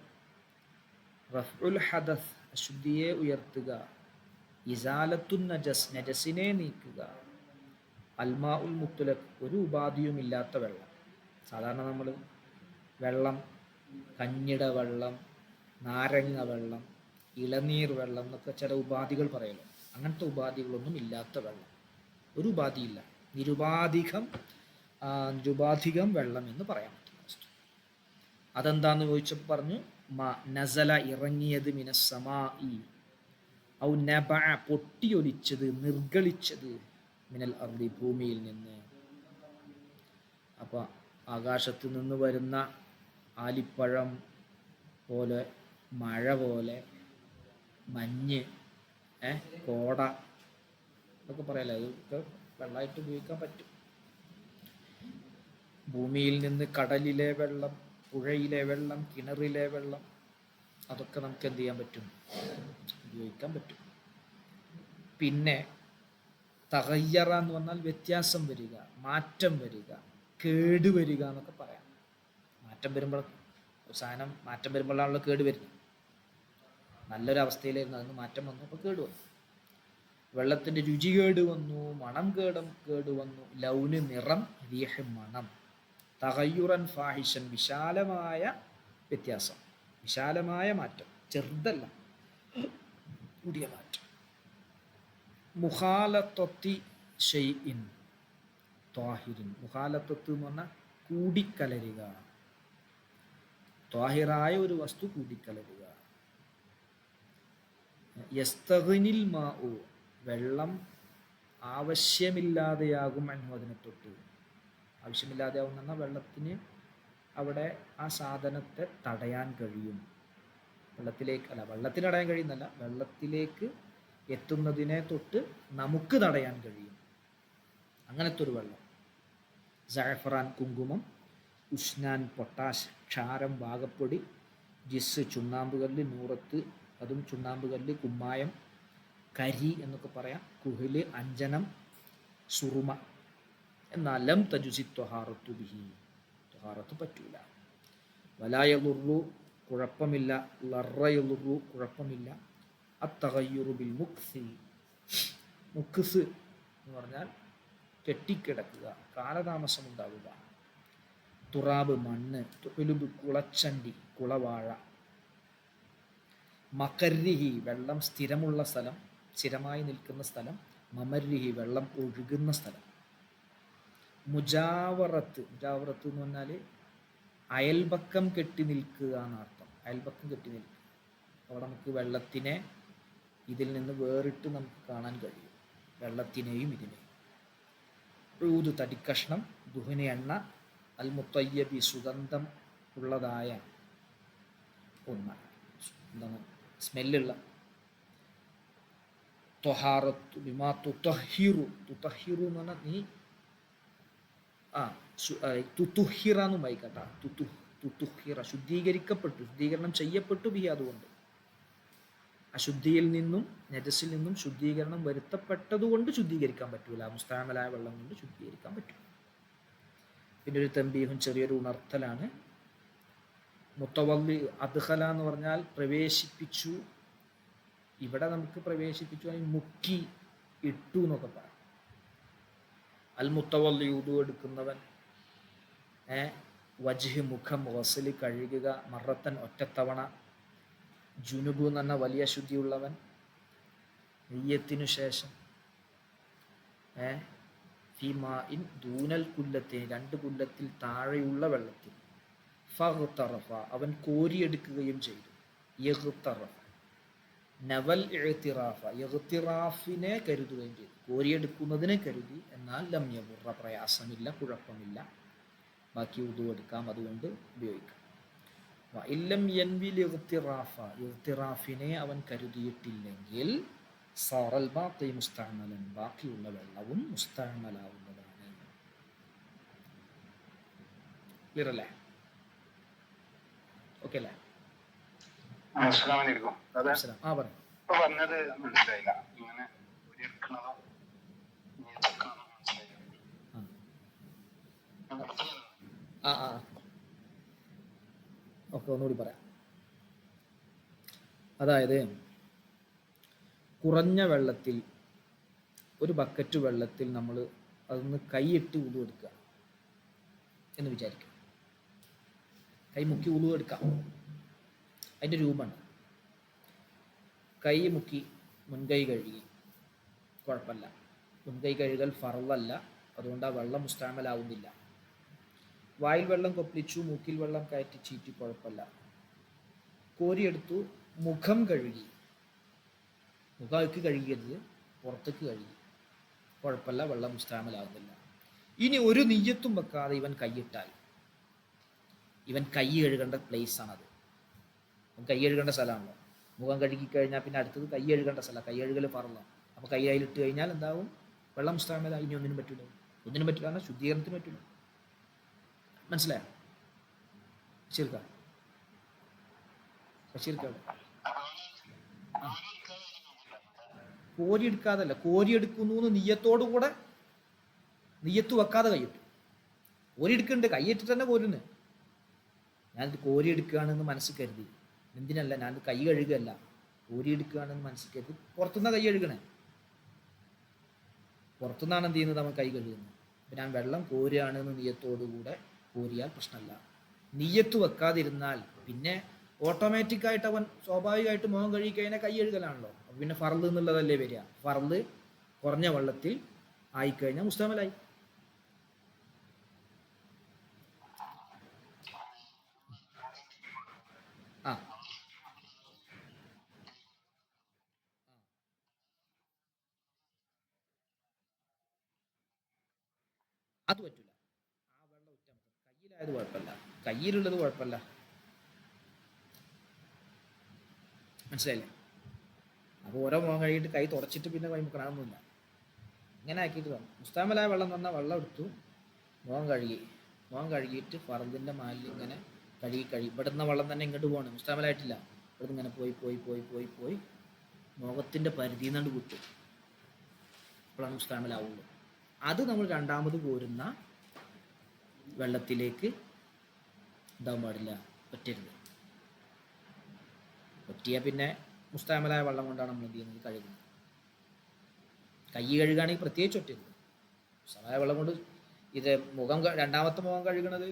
റഫ്ഉൽ ഹദസ് അശുദ്ധിയെ ഉയർത്തുക. ഇസാലത്തുൻ നജസ് നജസിനെ നീക്കുക. അൽമാ ഉൽ മുത്തലഖ് ഒരു ഉപാധിയുമില്ലാത്ത വെള്ളം. സാധാരണ നമ്മൾ വെള്ളം, കഞ്ഞിട വെള്ളം, നാരങ്ങ വെള്ളം, ഇളനീർ വെള്ളം എന്നൊക്കെ ചില ഉപാധികൾ പറയല്ലോ. അങ്ങനത്തെ ഉപാധികളൊന്നും ഇല്ലാത്ത വെള്ളം, ഒരു ഉപാധിയില്ല. നിരുപാധികം വെള്ളം എന്ന് പറയാൻ പറ്റും. അതെന്താന്ന് ചോദിച്ചപ്പോൾ പറഞ്ഞു, നസല ഇറങ്ങിയത്, മിനസ്സമാഇ ഔ നബഅ പൊട്ടിയൊലിച്ചത്, നിർഗളിച്ചത്, മിനൽ അർദി ഭൂമിയിൽ നിന്ന്. അപ്പോൾ ആകാശത്ത് നിന്ന് വരുന്ന ആലിപ്പഴം പോലെ, മഴ പോലെ, മഞ്ഞ്, കോട എന്നൊക്കെ പറയാലോ, അതൊക്കെ വെള്ളമായിട്ട് ഉപയോഗിക്കാൻ പറ്റും. ഭൂമിയിൽ നിന്ന് കടലിലെ വെള്ളം, പുഴയിലെ വെള്ളം, കിണറിലെ വെള്ളം, അതൊക്കെ നമുക്ക് എന്ത് ചെയ്യാൻ പറ്റും? ഉപയോഗിക്കാൻ പറ്റും. പിന്നെ തഗയ്യറ എന്ന് പറഞ്ഞാൽ വ്യത്യാസം വരിക, മാറ്റം വരിക, കേടുവരിക എന്നൊക്കെ പറയാം. മാറ്റം വരുമ്പോൾ, സാധനം മാറ്റം വരുമ്പോഴാണല്ലോ കേട് വരുന്നത്. നല്ലൊരവസ്ഥയിലായിരുന്നു, അതിന് മാറ്റം വന്നു, അപ്പോൾ കേട് വന്നു. വെള്ളത്തിൻ്റെ രുചി കേട് വന്നു, മണം കേട് വന്നു. ലൗന് നിറം, റീഹ് മണം. തഗയ്യുറൻ ഫാഹിഷൻ വിശാലമായ വ്യത്യാസം, വിശാലമായ മാറ്റം, ചെറുതല്ല, കൂടിയ മാറ്റം. മുഖാലത്വത്തി ഷൈഇൻ ത്വാഹിരിൻ. മുഖാലത്വത്ത് എന്ന് പറഞ്ഞാൽ കൂടിക്കലരുക. ത്വാഹിറായ ഒരു വസ്തു കൂടിക്കലരുക. യസ്തഗ്നിൽ മാഉ വെള്ളം ആവശ്യമില്ലാതെയാകും. അൻഹു അതിനെ തൊട്ട്. ആവശ്യമില്ലാതെയാകും എന്ന് പറഞ്ഞാൽ വെള്ളത്തിന് അവിടെ ആ സാധനത്തെ തടയാൻ കഴിയും. വെള്ളത്തിന് തടയാൻ കഴിയുന്നല്ല, വെള്ളത്തിലേക്ക് എത്തുന്നതിനെ തൊട്ട് നമുക്ക് തടയാൻ കഴിയും. അങ്ങനത്തെ ഒരു വെള്ളം. സഅഫറാൻ കുങ്കുമം, ഉഷ്നാൻ പൊട്ടാഷ് ക്ഷാരം വാകപ്പൊടി, ജിസ് ചുണ്ണാമ്പുകല്ല്, നൂറത്ത് അതും ചുണ്ണാമ്പുകല്ല്, കുമ്മായം, കരി എന്നൊക്കെ പറയാം, കുഹില് അഞ്ജനം, സുറുമ. എന്നാൽ ലം തജുസി ത്വഹാറത്തു ബിഹി, ത്വഹാറത്ത് പറ്റൂല. വലായലുറു കുഴപ്പമില്ല, ലറയുറു കുഴപ്പമില്ല. അത്തഗയ്യുറു ബിൽ മുക്സി, മുക്സ് എന്ന് പറഞ്ഞാൽ കെട്ടിക്കിടക്കുക, കാലതാമസം ഉണ്ടാവുക. തുറാബ് മണ്ണ്, തുലുബ് കുളച്ചണ്ടി കുളവാഴ. മകരിഹി വെള്ളം സ്ഥിരമുള്ള സ്ഥലം, സ്ഥിരമായി നിൽക്കുന്ന സ്ഥലം. മമരിഹി വെള്ളം ഒഴുകുന്ന സ്ഥലം. മുജാവറത്ത് എന്ന് പറഞ്ഞാൽ അയൽപക്കം കെട്ടി നിൽക്കുക എന്നർത്ഥം. അയൽപക്കം കെട്ടി നിൽക്കുക, അവിടെ നമുക്ക് വെള്ളത്തിനെ ഇതിൽ നിന്ന് വേറിട്ട് നമുക്ക് കാണാൻ കഴിയും, വെള്ളത്തിനെയും ഇതിനെയും. ഊദ് തടിക്കഷ്ണം, ദുഹ്ന എണ്ണ, അൽ മുത്തയ്യബി സുഗന്ധം ഉള്ളതായ ഒന്ന്, എന്താണ് സ്മെല്ലുള്ള. ത്വഹാറത്തു ബിമാ തുതഹിറു, തുതഹിറു എന്ന് പറഞ്ഞാൽ നീ തുതുഹിറ എന്നും വായിക്കട്ടാ. തുതുഹിറ ശുദ്ധീകരിക്കപ്പെട്ടു, ശുദ്ധീകരണം ചെയ്യപ്പെട്ടു ബി അതുകൊണ്ട്. അശുദ്ധിയിൽ നിന്നും നജസിൽ നിന്നും ശുദ്ധീകരണം വരുത്തപ്പെട്ടതുകൊണ്ട് ശുദ്ധീകരിക്കാൻ പറ്റൂല, മുസ്തഅമലായ വെള്ളം കൊണ്ട് ശുദ്ധീകരിക്കാൻ പറ്റും. പിന്നെ ഒരു തൻബീഹും ചെറിയൊരു ഉണർത്തലാണ്. മുത്തവല്ലി അദ്ഖല എന്ന് പറഞ്ഞാൽ പ്രവേശിപ്പിച്ചു, ഇവിടെ നമുക്ക് പ്രവേശിപ്പിച്ചു മുക്കി ഇട്ടു എന്നൊക്കെ പറയാം. അൽ മുത്തവല്ലി വുദു എടുക്കുന്നവൻ, വജ്ഹ് മുഖം ഗസ്ല് കഴുകുക, മറത്തൻ ഒറ്റത്തവണ, ജുനുബ് എന്ന് പറഞ്ഞ വലിയ ശുദ്ധിയുള്ളവൻ, നിയ്യത്തിനു ശേഷം, ഫിമാഇൻ ദൂനൽ കുല്ലത്തിന് 2 കുല്ലത്തിൽ താഴെയുള്ള വെള്ളത്തിൽ, ഫഗ്തറഫ അവൻ കോരിയെടുക്കുകയും ചെയ്തു, യഗ്തറഫ നവൽ ഇഅ്തിറാഫ ഇഗ്തിറാഫിനെ കരുതുകയും ചെയ്തു, കോരിയെടുക്കുന്നതിനെ കരുതി, എന്നാൽ ലം യബുറ പ്രയാസമില്ല, കുഴപ്പമില്ല, ബാക്കി വുദു എടുക്കാം, അതുകൊണ്ട് ഉപയോഗിക്കാം. വഇല്ലം യൻവിൽ ഇഗ്തിറാഫ ഇഗ്തിറാഫിനെ അവൻ കരുതിയിട്ടില്ലെങ്കിൽ സാറൽ ബാഖി മുസ്തഅമലൻ ബാക്കിയുള്ള വെള്ളവും മുസ്തഅമലാവുന്നതാണ്. ക്ലിയർ അല്ലേ? ഓക്കെ അല്ലേ? പറഞ്ഞത് മനസ്സിലായില്ല. ഇങ്ങനെ ഓക്കെ, ഒന്നുകൂടി പറയാം. അതായത് കുറഞ്ഞ വെള്ളത്തിൽ, ഒരു ബക്കറ്റ് വെള്ളത്തിൽ നമ്മൾ അതൊന്ന് കൈയിട്ട് ഉളു എടുക്കുക എന്ന് വിചാരിക്കുക. കൈ മുക്കി ഉളു എടുക്കാം. അതിൻ്റെ രൂപമാണ് കൈ മുക്കി മുൻകൈ കഴുകി, കുഴപ്പമില്ല. മുൻകൈ കഴുകൽ ഫർളല്ല, അതുകൊണ്ട് ആ വെള്ളം മുസ്തഅമലാവുന്നില്ല. വായിൽ വെള്ളം കൊപ്പിച്ചു, മൂക്കിൽ വെള്ളം കയറ്റി ചീറ്റി, കുഴപ്പമില്ല. കോരിയെടുത്തു, മുഖം കഴുകി, മുഖത്തേക്ക് കഴുകിയത് പുറത്തേക്ക് കഴുകി, കുഴപ്പമില്ല, വെള്ളം മുസ്തഅമലാവുന്നില്ല. ഇനി ഒരു നിയ്യത്തും വെക്കാതെ ഇവൻ കൈയിട്ടാൽ, ഇവൻ കൈ കഴുകേണ്ട പ്ലേസ് ആണത്. കൈ കഴുകേണ്ട സ്ഥലമാണല്ലോ. മുഖം കഴുകി കഴിഞ്ഞാൽ പിന്നെ അടുത്തത് കൈ കഴുകേണ്ട സ്ഥലം, കൈ കഴുകൽ ഫർളാണ്. അപ്പോൾ കൈ അതിലിട്ട് കഴിഞ്ഞാൽ എന്താവും? വെള്ളം മുസ്തഅമല. ഇനി ഒന്നിനും പറ്റില്ല, ഒന്നിനും പറ്റില്ല, കാരണം ശുദ്ധീകരണത്തിന് പറ്റില്ല. മനസ്സിലായോ? ബഷീർക്ക കോരി എടുക്കാതല്ല, കോരി എടുക്കുന്നു നിയ്യത്തോടു കൂടെ, നിയ്യത്ത് വെക്കാതെ കൈയിട്ടു. കോരി എടുക്കുന്നുണ്ട്, കൈയിട്ടിട്ട് തന്നെ കോരുന്നത്. ഞാനിത് കോരി എടുക്കുകയാണെന്ന് മനസ്സിൽ കരുതി. എന്തിനല്ല, ഞാൻ കൈ കഴുകുകയല്ല, കോരി എടുക്കുകയാണെന്ന് മനസ്സിൽ കരുതി. പുറത്തുനിന്നാണ് കൈ കഴുകണേ, പുറത്തുനിന്നാണ് എന്ത് ചെയ്യുന്നത്? അവൻ കൈ കഴുകുന്നത്. അപ്പം ഞാൻ വെള്ളം കോരുകയാണെന്ന് നിയ്യത്തോടുകൂടെ കോരിയാൽ പ്രശ്നമല്ല. നിയ്യത്ത് വെക്കാതിരുന്നാൽ പിന്നെ ഓട്ടോമാറ്റിക്കായിട്ട് അവൻ സ്വാഭാവികമായിട്ട് മുഖം കഴുകി കഴിഞ്ഞാൽ കൈ കഴുകലാണല്ലോ. അപ്പം പിന്നെ ഫർള് എന്നുള്ളതല്ലേ വരിക. ഫർള് കുറഞ്ഞ വെള്ളത്തിൽ ആയിക്കഴിഞ്ഞാൽ മുസ്തഅമലായി. ആ അത് പറ്റില്ല. ആ വെള്ളം ഉറ്റാൻ കയ്യിലായത് കുഴപ്പമില്ല, കയ്യിലുള്ളത് കുഴപ്പമില്ല. മനസ്സിലായില്ലേ? അപ്പോൾ ഓരോ മുഖം കഴുകിയിട്ട് കൈ തുടച്ചിട്ട് പിന്നെ കൈ മുക്കണമെന്നില്ല. ഇങ്ങനെ ആക്കിയിട്ട് വേണം. മുസ്തഅമലായ വെള്ളം എന്ന് പറഞ്ഞാൽ വെള്ളം എടുത്തു, മുഖം കഴുകി, മുഖം കഴുകിയിട്ട് ഫർദിൻ്റെ മാലിൽ ഇങ്ങനെ കഴുകി ഇവിടുന്ന വെള്ളം തന്നെ ഇങ്ങോട്ട് പോകണം. മുസ്തഅമലായിട്ടില്ല. ഇവിടുന്ന് ഇങ്ങനെ പോയി പോയി പോയി പോയി പോയി മുഖത്തിൻ്റെ പരിധിയിൽ നിന്നാണ്ട് വിട്ടു. അപ്പോഴാണ് മുസ്തഅമലാവുള്ളൂ. അത് നമ്മൾ രണ്ടാമത് കോരുന്ന വെള്ളത്തിലേക്ക് ഉണ്ടാവാൻ പാടില്ല, പറ്റരുത്. പറ്റിയാൽ പിന്നെ മുസ്തഅമലായ വെള്ളം കൊണ്ടാണ് നമ്മൾ എന്ത് ചെയ്യുന്നത്? കഴുകുന്നത്. കൈ കഴുകുകയാണെങ്കിൽ പ്രത്യേകിച്ച് ഒറ്റരുത്. മുസ്തഅമലായ വെള്ളം കൊണ്ട് ഇത് മുഖം, രണ്ടാമത്തെ മുഖം കഴുകണത്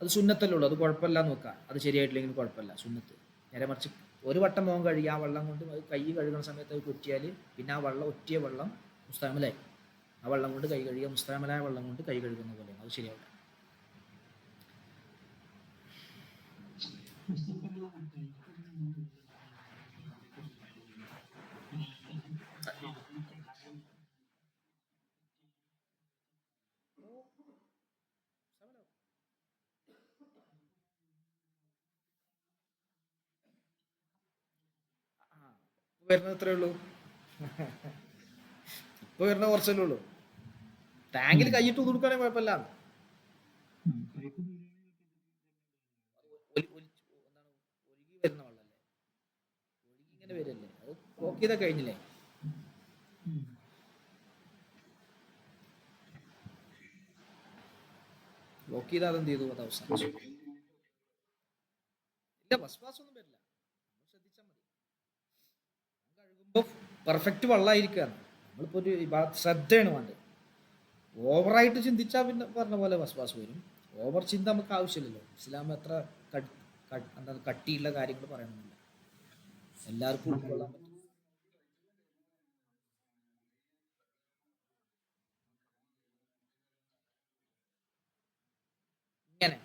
അത് സുന്നത്തല്ലുള്ളൂ, അത് കുഴപ്പമില്ല എന്ന് നോക്കാം. അത് ശരിയായിട്ടില്ലെങ്കിൽ കുഴപ്പമില്ല, സുന്നത്ത്. നേരെ മറിച്ച് ഒരു വട്ടം മുഖം കഴുകി ആ വെള്ളം കൊണ്ട് അത് കൈ കഴുകുന്ന സമയത്ത് അത് കൊറ്റിയാൽ പിന്നെ ആ വെള്ളം, ഒറ്റിയ വെള്ളം മുസ്തഅമലായി. ആ വെള്ളം കൊണ്ട് കൈ കഴുകിയ മുസ്തഅമലായ വെള്ളം കൊണ്ട് കൈ കഴുകുന്ന പോലെയാണ്. അത് ശരിയാവില്ല. വരുന്നത് എത്രയേ ഉള്ളൂ? ഇപ്പൊ വരുന്ന കുറച്ചല്ലേ ഉള്ളൂ. ടാങ്കിൽ കൈയിട്ട് കൊടുക്കുകയാണെങ്കിൽ കുഴപ്പമില്ല. ഒഴുകി വരുന്ന വെള്ളമല്ലേ, ഒഴുകി ഇങ്ങനെ ലോക്ക് ചെയ്താൽ കഴിഞ്ഞില്ലേ? ലോക്ക് ചെയ്താൽ അതെന്ത് ചെയ്തു? അത് അവസാനിച്ചു. ഇല്ല, വസ്വാസം ഒന്നും വരില്ല. നമ്മൾ ശ്രദ്ധിച്ചാൽ മതി. കഴുകുമ്പോൾ പെർഫെക്റ്റ് വെള്ളമായിരിക്കുകയാണ്. നമ്മളിപ്പോൾ ഒരു ശ്രദ്ധയാണ് വേണ്ടത്. ഓവറായിട്ട് ചിന്തിച്ചാൽ പിന്നെ പറഞ്ഞ പോലെ വസ്വാസ് വരും. ഓവർ ചിന്ത നമുക്ക് ആവശ്യമില്ലല്ലോ. ഇസ്ലാം എത്ര എന്താ കട്ടിയുള്ള കാര്യങ്ങൾ പറയണമെന്നില്ല, എല്ലാവർക്കും ഉൾക്കൊള്ളാൻ പറ്റും. ഇങ്ങനെ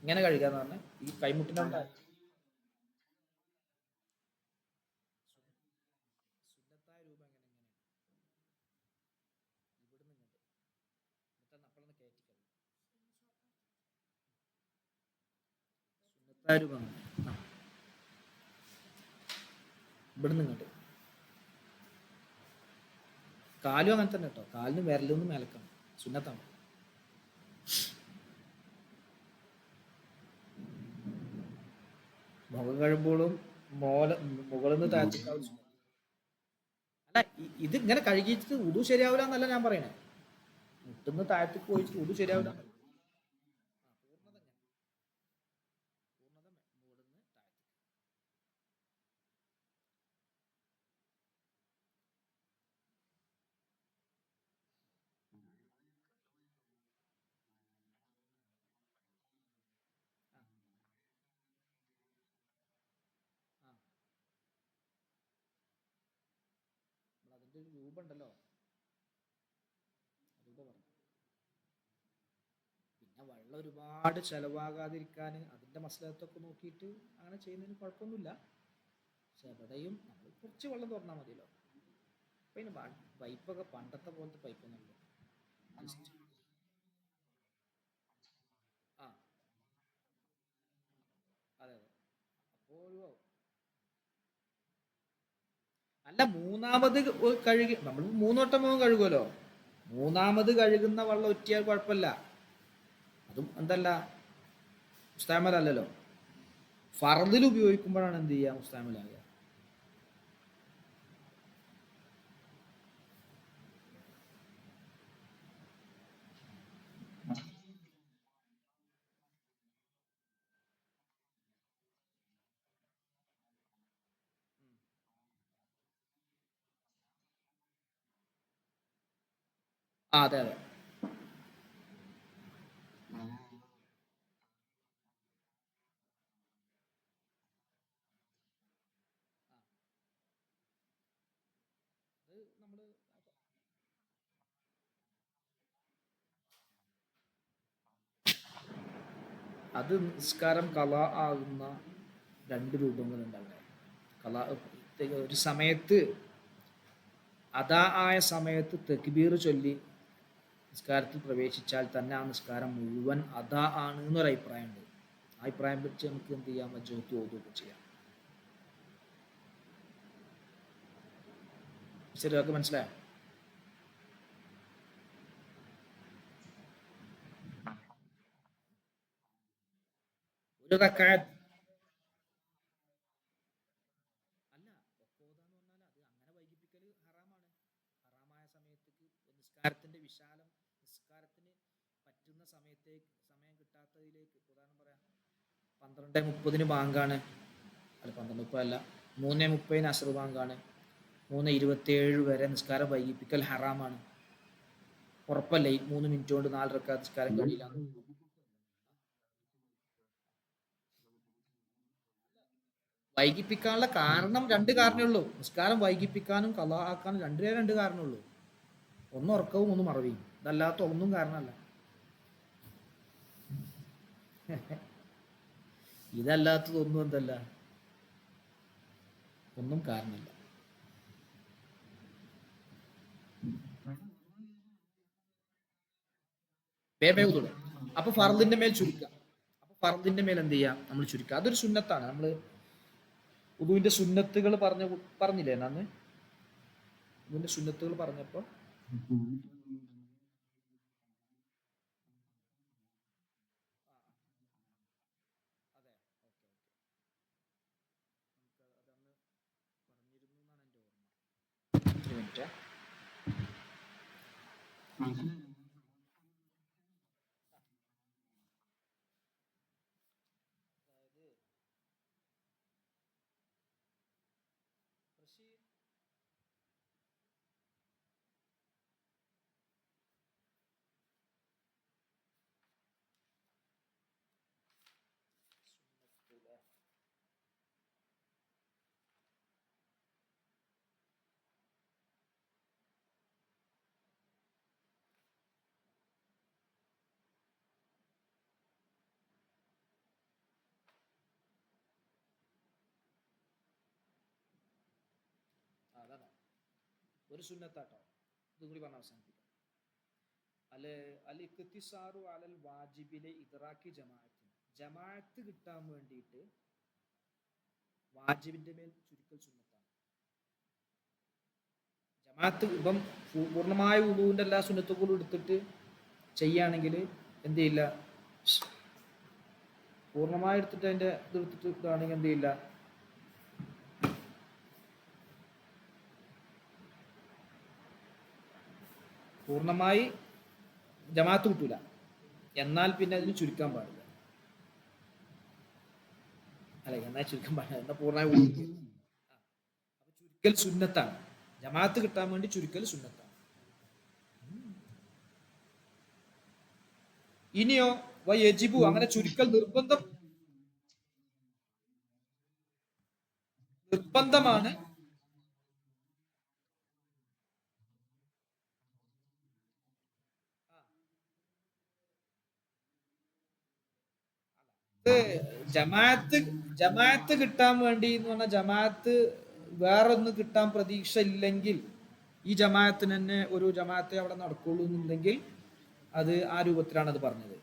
ഇങ്ങനെ കഴുകാന്ന് പറഞ്ഞാൽ ഈ കൈമുട്ടിൻ്റെ അവിടെ സുന്നത്തായ രൂപം എങ്ങനെ ഇവിടുന്ന് ഇങ്ങോട്ട് അപ്പോഴൊന്ന് കയറ്റി കഴുകും. സുന്നത്തായ രൂപം ഇവിടുന്ന് ഇങ്ങോട്ട്. കാലും അങ്ങനെ തന്നെ കേട്ടോ. കാലിന് വിരലൊന്നും മേലക്കണം, സുന്നത്താണ്. മുഖം കഴിയുമ്പോഴും മുകളിൽ നിന്ന് താഴ്ത്തിക്കാവും. അല്ല, ഇത് ഇങ്ങനെ കഴുകിയിട്ട് ഉടു ശരിയാവില്ല എന്നല്ല ഞാൻ പറയണേ. മുട്ടുന്ന് താഴത്തേക്ക് പോയിട്ട് ഉടു ശരിയാവില്ല. അതിന്റെ ഒരു രൂപം ഉണ്ടല്ലോ, രൂപം പറഞ്ഞു. പിന്നെ വെള്ളം ഒരുപാട് ചെലവാകാതിരിക്കാൻ അതിന്റെ മസലത്തൊക്കെ നോക്കിയിട്ട് അങ്ങനെ ചെയ്യുന്നതിന് കുഴപ്പമൊന്നുമില്ല. പക്ഷെ എവിടെയും നമ്മൾ കുറച്ച് വെള്ളം തുറന്നാൽ മതിയല്ലോ. പിന്നെ പൈപ്പൊക്കെ പണ്ടത്തെ പോലത്തെ പൈപ്പൊന്നുമില്ല. ആ, അതെ അതെ. അപ്പോൾ ഒഴിവാകും. അല്ല, മൂന്നാമത് കഴുകി നമ്മൾ 3 വട്ടം മുഖം കഴുകുമല്ലോ. മൂന്നാമത് കഴുകുന്ന വെള്ളം ഒറ്റിയാൽ കുഴപ്പമില്ല. അതും എന്തല്ല മുസ്താമലല്ലല്ലോ. ഫർദിൽ ഉപയോഗിക്കുമ്പോഴാണ് എന്ത് ചെയ്യുക, മുസ്താമലാകുക. ആ, അതെ അതെ. അത് നമ്മൾ അത് നിസ്കാരം കലാ ആകുന്ന 2 രൂപങ്ങളുണ്ട് അവിടെ. കലാ ഒരു സമയത്ത് അതാ ആയ സമയത്ത് തെക്ബീർ ചൊല്ലി നിസ്കാരത്തിൽ പ്രവേശിച്ചാൽ തന്നെ ആ നിസ്കാരം മുഴുവൻ അതാ ആണ് എന്നൊരു അഭിപ്രായമുണ്ട്. ആ അഭിപ്രായം വെച്ച് നമുക്ക് എന്ത് ചെയ്യാം, മജ്ജൂത്ത് ഓതുകയൊക്കെ ചെയ്യാം. ശരി, അതൊക്കെ മനസ്സിലായോ? ഒരു റക്അത്ത് അല്ല, ഒക്കോതാന്ന് പറഞ്ഞാൽ അത് അങ്ങനെ വൈകിപ്പിക്കൽ ഹറാമാണ്. ഹറാമായ സമയത്തേക്ക് നിസ്കാരത്തിന്റെ വിശാലം, നിസ്കാരത്തിന് പറ്റുന്ന സമയം കിട്ടാത്തതിലേക്ക് ഉദാഹരണം പറയാം. 12:30 ബാങ്കാണ്, അല്ല 12:30 അല്ല, 3:30 അസ്ർ ബാങ്കാണ്. 3:27 വരെ നിസ്കാരം വൈകിപ്പിക്കൽ ഹറാമാണ്. ഉറപ്പല്ലേ 3 മിനിറ്റ് കൊണ്ട് 4 റക്അത്ത് നിസ്കാരം കഴിയില്ല? വൈകിപ്പിക്കാനുള്ള കാരണം 2 കാരണമേ ഉള്ളൂ. നിസ്കാരം വൈകിപ്പിക്കാനും ഖളാ ആക്കാനും 2 കാരണമേ ഉള്ളൂ. ഒന്ന് ഉറക്കവും ഒന്ന് മറവിയും. ഇതല്ലാത്ത ഒന്നും കാരണമല്ല. ഇതല്ലാത്തതൊന്നും എന്തല്ല, ഒന്നും കാരണമില്ല. വേവേതുള്ളൂ. അപ്പൊ ഫർദിന്റെ മേൽ ചുരുക്കുക. അപ്പൊ ഫർദിന്റെ മേൽ എന്ത് ചെയ്യാം, നമ്മൾ ചുരുക്കുക. അതൊരു സുന്നത്താണ്. നമ്മൾ ഉദുവിന്റെ സുന്നത്തുകൾ പറഞ്ഞില്ലേ അന്ന്. ഉദുവിന്റെ സുന്നത്തുകൾ പറഞ്ഞപ്പോ അതെ, ഓക്കെ ഓക്കെ. മനസ്സിലായി. അതാണ് ഒരു സുന്നത്താട്ടോ. ഇതും കൂടി പറഞ്ഞ അവസാനിപ്പിക്കാം. അൽ ഇഖ്തിസാറു അലൽ വാജിബിലെ ഇദ്റാക്കി ജമാഅത്ത്. ജമാഅത്ത് കിട്ടാൻ വേണ്ടിയിട്ട് വാജിബിന്റെ മേൽ ചുരുക്കൽ സുന്നത്താണ്. ജമാഅത്ത് ഇപ്പം പൂർണ്ണമായ ഉളൂവിന്റെ എല്ലാ സുന്നത്തുകളും എടുത്തിട്ട് ചെയ്യുകയാണെങ്കിൽ എന്ത് ചെയ്യില്ല, പൂർണ്ണമായി എടുത്തിട്ട് അതിന്റെ ഇത് എടുത്തിട്ട് ഇതാണെങ്കിൽ എന്ത് ചെയ്യില്ല, പൂർണ്ണമായി ജമാഅത്ത് കിട്ടൂല. എന്നാൽ പിന്നെ അതിന് ചുരുക്കാൻ പാടില്ല. അല്ലെ, എന്നാൽ ചുരുക്കാൻ പാടില്ല, എന്നാൽ പൂർണ്ണമായി അപ്പൊ ചുരുക്കൽ സുന്നത്താണ്. ജമാഅത്ത് കിട്ടാൻ വേണ്ടി ചുരുക്കൽ സുന്നത്താണ്. ഇനിയോ വയജിബു, അങ്ങനെ ചുരുക്കൽ നിർബന്ധമാണ്. ജമാഅത്ത് കിട്ടാൻ വേണ്ടി എന്ന് പറഞ്ഞാൽ ജമാഅത്ത് വേറൊന്ന് കിട്ടാൻ പ്രതീക്ഷ ഇല്ലെങ്കിൽ ഈ ജമാഅത്തിന് തന്നെ ഒരു ജമാഅത്തെ അവിടെ നടക്കുള്ളൂ എന്നുണ്ടെങ്കിൽ അത് ആ രൂപത്തിലാണ് അത് പറഞ്ഞത്.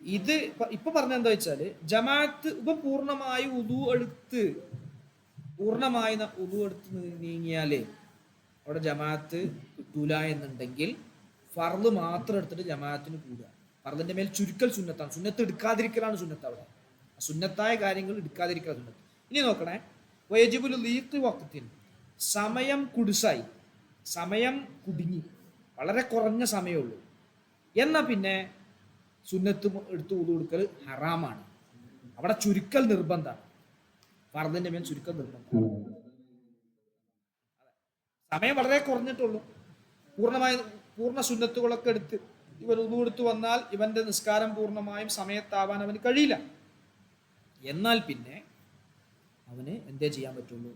ഇത് ഇപ്പൊ പറഞ്ഞ എന്താ വെച്ചാല്, ജമാഅത്ത് ഇപ്പൊ പൂർണ്ണമായി ഉദു എടുത്ത് നീങ്ങിയാലേ അവിടെ ജമാഅത്ത് കിട്ടൂല എന്നുണ്ടെങ്കിൽ ഫർള് മാത്രം എടുത്തിട്ട് ജമാഅത്തിന് കൂടുക. ഫർളിന്റെ മേൽ ചുരുക്കൽ സുന്നത്താണ്. സുന്നത്ത് എടുക്കാതിരിക്കലാണ് സുന്നത്ത്. അവിടെ സുന്നത്തായ കാര്യങ്ങൾ എടുക്കാതിരിക്കലാണ് സുന്നത്ത്. ഇനി നോക്കണേ, വയജിബുൽ ലീഖ് വഖ്തിൻ, സമയം കുടുസായി, സമയം കുടുങ്ങി, വളരെ കുറഞ്ഞ സമയമുള്ളൂ എന്നാ പിന്നെ സുന്നത്ത് എടുത്ത് ഉദു കൊടുക്കൽ ഹറാമാണ്. അവിടെ ചുരുക്കൽ നിർബന്ധമാണ്. ഫർദിന്റെ മേൽ ചുരുക്കൽ നിർബന്ധമാണ്. സമയം വളരെ കുറഞ്ഞിട്ടുള്ളൂ, പൂർണ്ണ സുന്നത്തുകളൊക്കെ എടുത്ത് ഇവൻ ഉദു എടുത്ത് വന്നാൽ ഇവന്റെ നിസ്കാരം പൂർണ്ണമായും സമയത്താവാൻ അവന് കഴിയില്ല. എന്നാൽ പിന്നെ അവന് എന്തേ ചെയ്യാൻ പറ്റുള്ളൂ,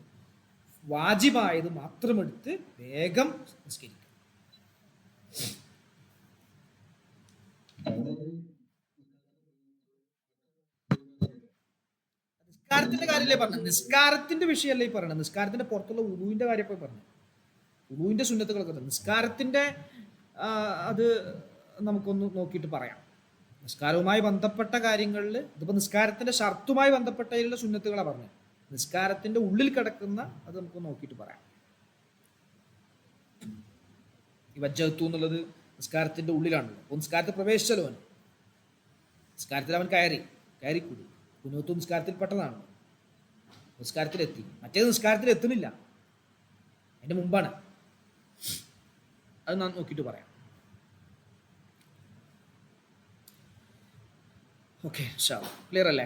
വാജിബായത് മാത്രം എടുത്ത് വേഗം നിസ്കരിക്കും. നിസ്കാരത്തിന്റെ കാര്യമല്ലേ പറഞ്ഞത്, നിസ്കാരത്തിന്റെ വിഷയമല്ലേ ഈ പറയണത്. നിസ്കാരത്തിന്റെ പുറത്തുള്ള ഉദുവിന്റെ കാര്യം ഇപ്പൊ പറഞ്ഞു, ഉദുവിന്റെ സുന്നത്തുകളൊക്കെ. നിസ്കാരത്തിന്റെ അത് നമുക്കൊന്ന് നോക്കിയിട്ട് പറയാം. നിസ്കാരവുമായി ബന്ധപ്പെട്ട കാര്യങ്ങളിൽ ഇതിപ്പോ നിസ്കാരത്തിന്റെ ഷർത്തുമായി ബന്ധപ്പെട്ടതിലുള്ള സുന്നത്തുകളാണ് പറഞ്ഞത്. നിസ്കാരത്തിന്റെ ഉള്ളിൽ കിടക്കുന്ന അത് നമുക്ക് നോക്കിയിട്ട് പറയാം. ഈ വജ്ജത്തു എന്നുള്ളത് നിസ്കാരത്തിന്റെ ഉള്ളിലാണല്ലോ. അപ്പോൾ നിസ്കാരത്തിൽ പ്രവേശിച്ചല്ലോ അവൻ, നിസ്കാരത്തിൽ അവൻ കയറിക്കൂടി. കുനൂത്ത് നിസ്കാരത്തിൽ പെട്ടതാണല്ലോ, നിസ്കാരത്തിലെത്തി. മറ്റേത് നിസ്കാരത്തിൽ എത്തുന്നില്ല, അതിന്റെ മുമ്പാണ്. അത് നാം നോക്കിയിട്ട് പറയാം. ഓക്കെ, ക്ലിയർ അല്ലേ?